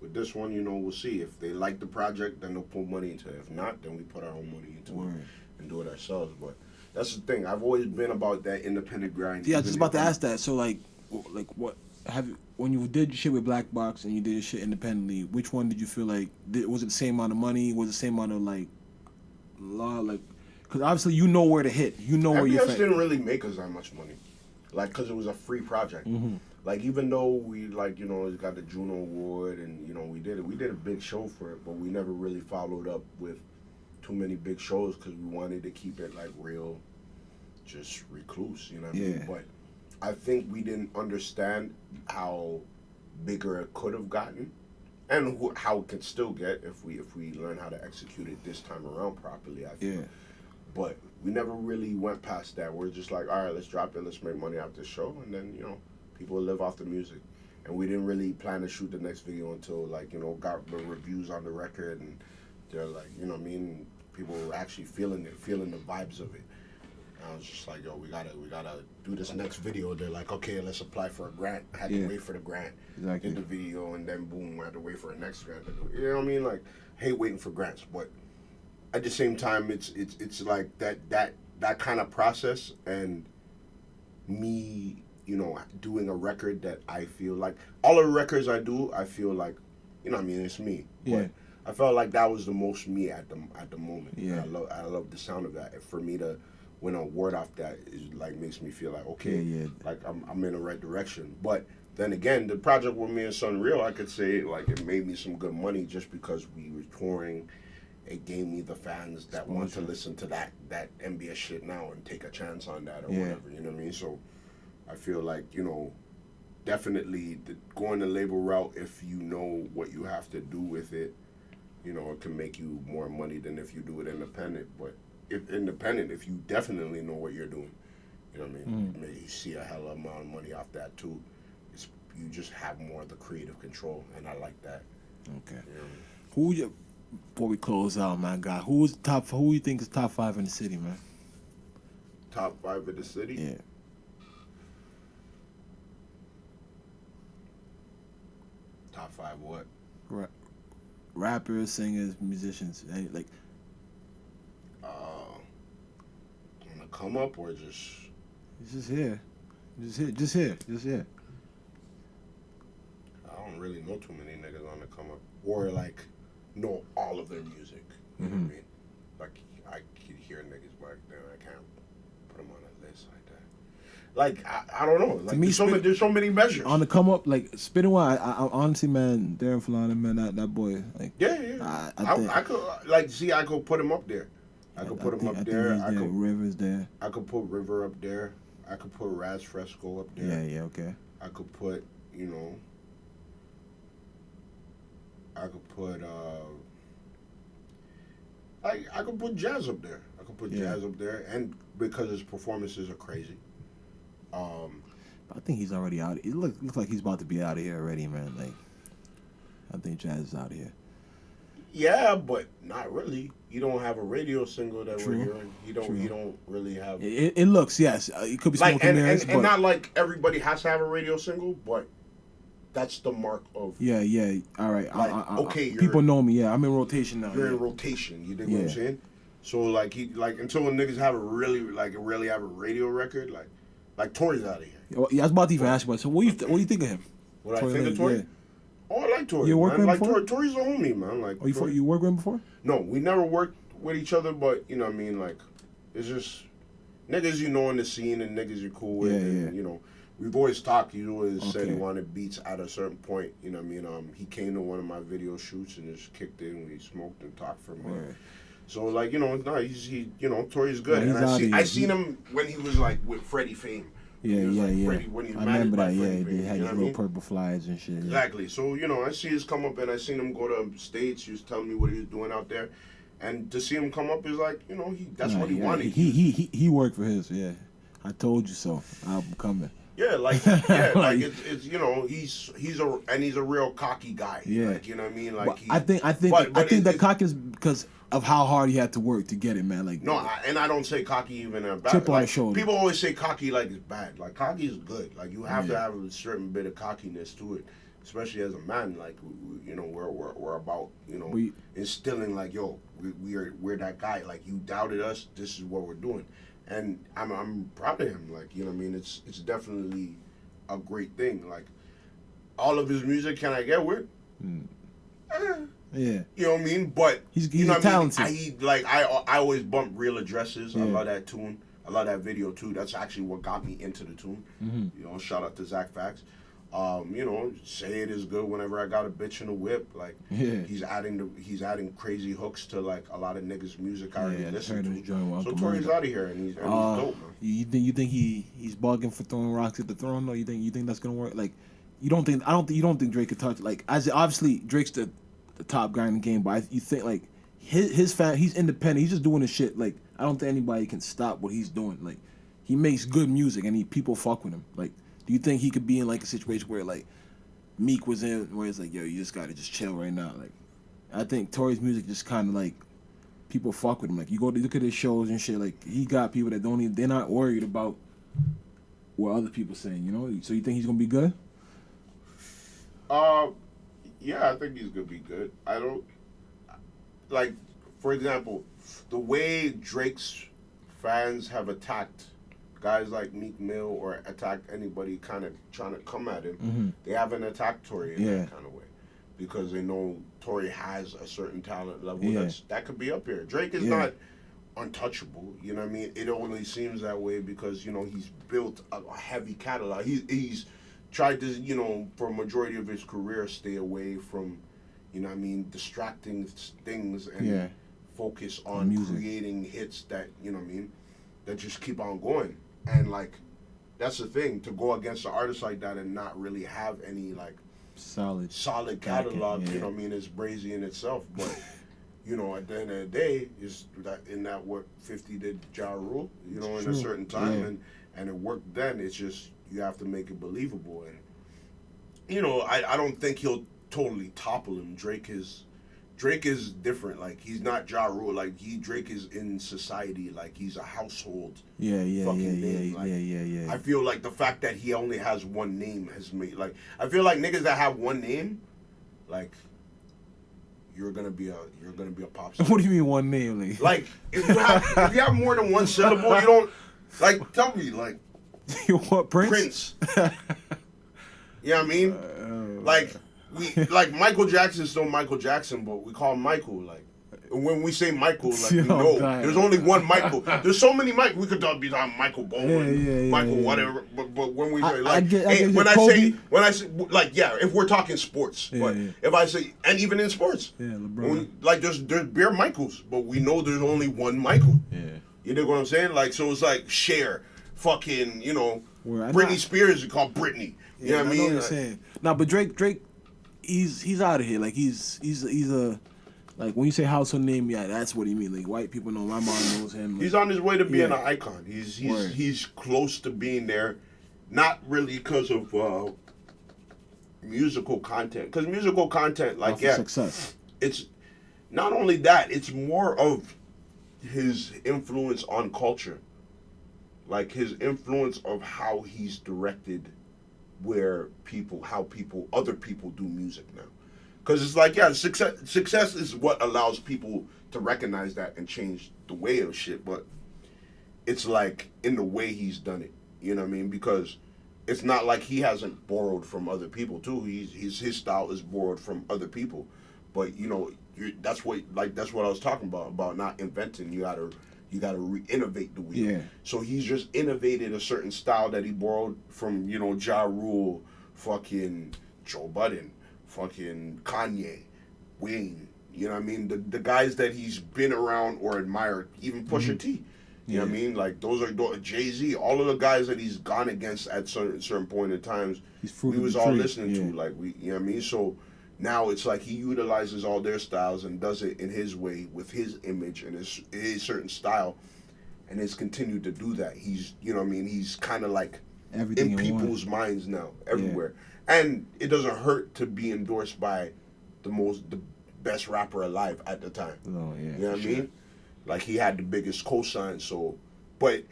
with this one, we'll see. If they like the project, then they'll put money into it. If not, then we put our own money into it and do it ourselves. But that's the thing. I've always been about that independent grind. Yeah, I was just about to ask that. So like what when you did shit with Black Box and you did your shit independently, which one did you feel like was it the same amount of money? Was it the same amount of like law? Like, because obviously you know where to hit. You know where you're. MBS didn't really make us that much money, like, because it was a free project. Mm-hmm. Like, even though we it got the Juno Award and we did a big show for it, but we never really followed up with too many big shows because we wanted to keep it like real, just recluse. You know what I mean? But I think we didn't understand how bigger it could have gotten, and how it could still get if we learn how to execute it this time around properly. I feel. Yeah. But we never really went past that. We're just like, all right, let's drop it, let's make money off this show, and then people will live off the music. And we didn't really plan to shoot the next video until got the reviews on the record, and they're like, people were actually feeling the vibes of it. And I was just like, yo, we gotta do this next video. They're like, okay, let's apply for a grant. I had to wait for the grant, exactly. did the video, and then boom, I had to wait for the next grant. You know what I mean? Like, I hate waiting for grants, but at the same time, it's like that kind of process, and me, doing a record that I feel like all the records I do, I feel like, it's me. Yeah. But I felt like that was the most me at the moment. Yeah. I love the sound of that. And for me to win a word off that is like makes me feel like, okay, like I'm in the right direction. But then again, the project with me and Sunreal, I could say like it made me some good money just because we were touring. It gave me the fans that want to listen to that MBS shit now and take a chance on that or whatever. You know what I mean? So I feel like, definitely going the label route, if you know what you have to do with it, it can make you more money than if you do it independent. But if you definitely know what you're doing, you know what I mean? Maybe you see a hell of amount of money off that too. You just have more of the creative control, and I like that. Okay. You know? Before we close out, man, God, who you think is top 5 in the city, man? Top 5 in the city? Yeah. Top 5 what? Rappers, singers, musicians, like. On the come up or just? Just here. Just here. I don't really know too many niggas on the come up, or like know all of their music. You know what I mean? Like, I could hear niggas back there. I can't put them on a list like that. Like, I don't know. Like, to me, there's so many measures. On the come up, like, spinning one, I honestly, man, Darren Flana, man, that boy. Like, yeah. I could, I could put him up there. I could put him up there. River's there. I could put River up there. I could put Raz Fresco up there. Yeah, okay. I could put, I could put I could put Jazz up there. Jazz up there, and because his performances are crazy. I think he's already out. It looks like he's about to be out of here already, man. Like, I think Jazz is out of here. Yeah, but not really. You don't have a radio single that True. we're hearing. You don't really have It looks, yes. It could be like smoke and mirrors, and but not like everybody has to have a radio single, but that's the mark of yeah. All right. like, okay, people know me. Yeah, I'm in rotation now. you're Yeah. in rotation. You dig what I'm Yeah. saying? So like until when niggas have a really have a radio record, like Tory's out of here. Yeah, I was about to even ask you, so what do you think of him? What I Tory think of Lanez, Tory? yeah. Oh, I like Tory. You worked man. with him Like before? Tory's a homie, man. Like Oh, Tory- you worked with him before? No, we never worked with each other, but you know what I mean, like it's just niggas you know in the scene and niggas you're cool with, Yeah, and yeah. you know, we've always talked. He always said he Okay. wanted beats at a certain point. You know what I mean? He came to one of my video shoots and just kicked in. We smoked and talked for a minute. Right. So like you know, no, Tory's good. Yeah, and he's out here. I seen him when he was like with Freddie Fame. Yeah, He was, like, yeah. Freddie, when he was I managed remember by that. Yeah, Freddie they Fame, had you know his what I little mean? purple flies and shit. Yeah. Exactly. So, you know, I see his come up and I seen him go to States. He was telling me what he was doing out there. And to see him come up is like, you know, that's what he wanted. He worked for his. Yeah, I told you so. I'm coming. Yeah, like like it's you know, he's a real cocky guy. Yeah. Like, you know what I mean? Like But I think that cock is because of how hard he had to work to get it, man. Like no, I don't say cocky even in a bad. Chip on Like, his shoulder. people always say cocky like it's bad. Like cocky is good. Like you have to have a certain bit of cockiness to it, especially as a man. Like you know, we're about you know instilling like yo, we're that guy. Like you doubted us. This is what we're doing, and I'm proud of him. Like you know, what I mean, it's definitely a great thing. Like all of his music, can I get with? yeah, You know what I mean? But he's you know what talented. I mean? I always bump Real Addresses. I love that tune. I love that video too. That's actually what got me into the tune. Mm-hmm. You know, shout out to Zach Fax. You know, Say It Is Good whenever I got a bitch in the whip. Like he's adding crazy hooks to like a lot of niggas' music I already listen to. So Tory's out of here and he's dope, man. You think he's bugging for throwing rocks at the throne? No, you think that's gonna work? Like you don't think Drake could touch like as obviously Drake's the top guy in the game, but you think like his fan, he's independent. He's just doing his shit. Like I don't think anybody can stop what he's doing. Like he makes good music and people fuck with him. Like do you think he could be in like a situation where like Meek was in, where it's like yo, you just gotta just chill right now? Like I think Tory's music just kind of like people fuck with him. Like you go to look at his shows and shit. Like he got people that they're not worried about what other people saying. You know. So you think he's gonna be good? Yeah, I think he's gonna be good. I don't like, for example, the way Drake's fans have attacked guys like Meek Mill or attacked anybody kind of trying to come at him. They haven't attacked Tory in that kind of way because they know Tory has a certain talent level that could be up here. Drake is not untouchable. You know what I mean? It only seems that way because you know he's built a heavy catalog. He's tried to, you know, for a majority of his career, stay away from, you know what I mean, distracting things and focus on creating hits that, you know what I mean, that just keep on going. And, like, that's the thing, to go against an artist like that and not really have any, like, solid catalog, you know what I mean, is brazy in itself. But, you know, at the end of the day, is that in that what 50 did Ja Rule, you know, in a certain time, and it worked then. It's just, you have to make it believable. And, you know, I don't think he'll totally topple him. Drake is different. Like, he's not Ja Rule. Like, Drake is in society. Like, he's a household name. Like, I feel like the fact that he only has one name has made, like, I feel like niggas that have one name, like, you're gonna be a pop star. What do you mean one name? Like, if you have more than one syllable, you don't, like, tell me, like, you want Prince? You know what I mean? Like Michael Jackson's still Michael Jackson, but we call him Michael. Like when we say Michael, like we know there's only one Michael. There's so many Michael. We could be talking Michael Bowen, Michael whatever. But when we say like, when I say like if we're talking sports, but if I say and even in sports, LeBron. Like there's bare Michaels, but we know there's only one Michael. Yeah, you know what I'm saying? Like so it's like Cher. Fucking, you know, Britney Spears is called Britney. You know what I mean? What I'm saying. No, but Drake, he's out of here. Like he's a like when you say household name, that's what he mean. Like white people know, my mom knows him. Like, he's on his way to being an icon. He's close to being there, not really because of musical content. Because musical content, like success. not only that, it's more of his influence on culture. Like his influence of how he's directed other people do music now. Because it's like, yeah, success is what allows people to recognize that and change the way of shit. But it's like in the way he's done it. You know what I mean? Because it's not like he hasn't borrowed from other people too. His style is borrowed from other people. But you know, that's what I was talking about not inventing. You gotta re-innovate the wheel. Yeah. So he's just innovated a certain style that he borrowed from, you know, Ja Rule, fucking Joe Budden, fucking Kanye, Wayne. You know what I mean? The guys that he's been around or admired, even Pusha T. You know what I mean? Like those are Jay-Z, all of the guys that he's gone against at certain point in times. We was all listening to, like you know what I mean? So now it's like he utilizes all their styles and does it in his way with his image and his certain style, and has continued to do that. He's, you know what I mean? He's kind of like Everything in people's minds now, everywhere. And it doesn't hurt to be endorsed by the best rapper alive at the time. Oh, yeah. You know what I mean? Like he had the biggest cosign, so, but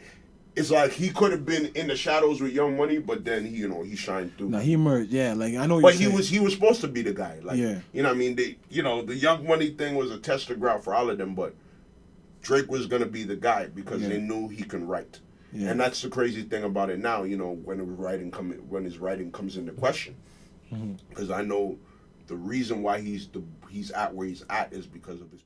it's like he could have been in the shadows with Young Money, but then he shined through. No, he emerged. Yeah, like I know. But he was supposed to be the guy. Like, yeah. You know what I mean? The Young Money thing was a tester ground for all of them, but Drake was gonna be the guy because they knew he can write. Yeah. And that's the crazy thing about it now. You know, when his writing comes into question, because I know the reason why he's at where he's at is because of his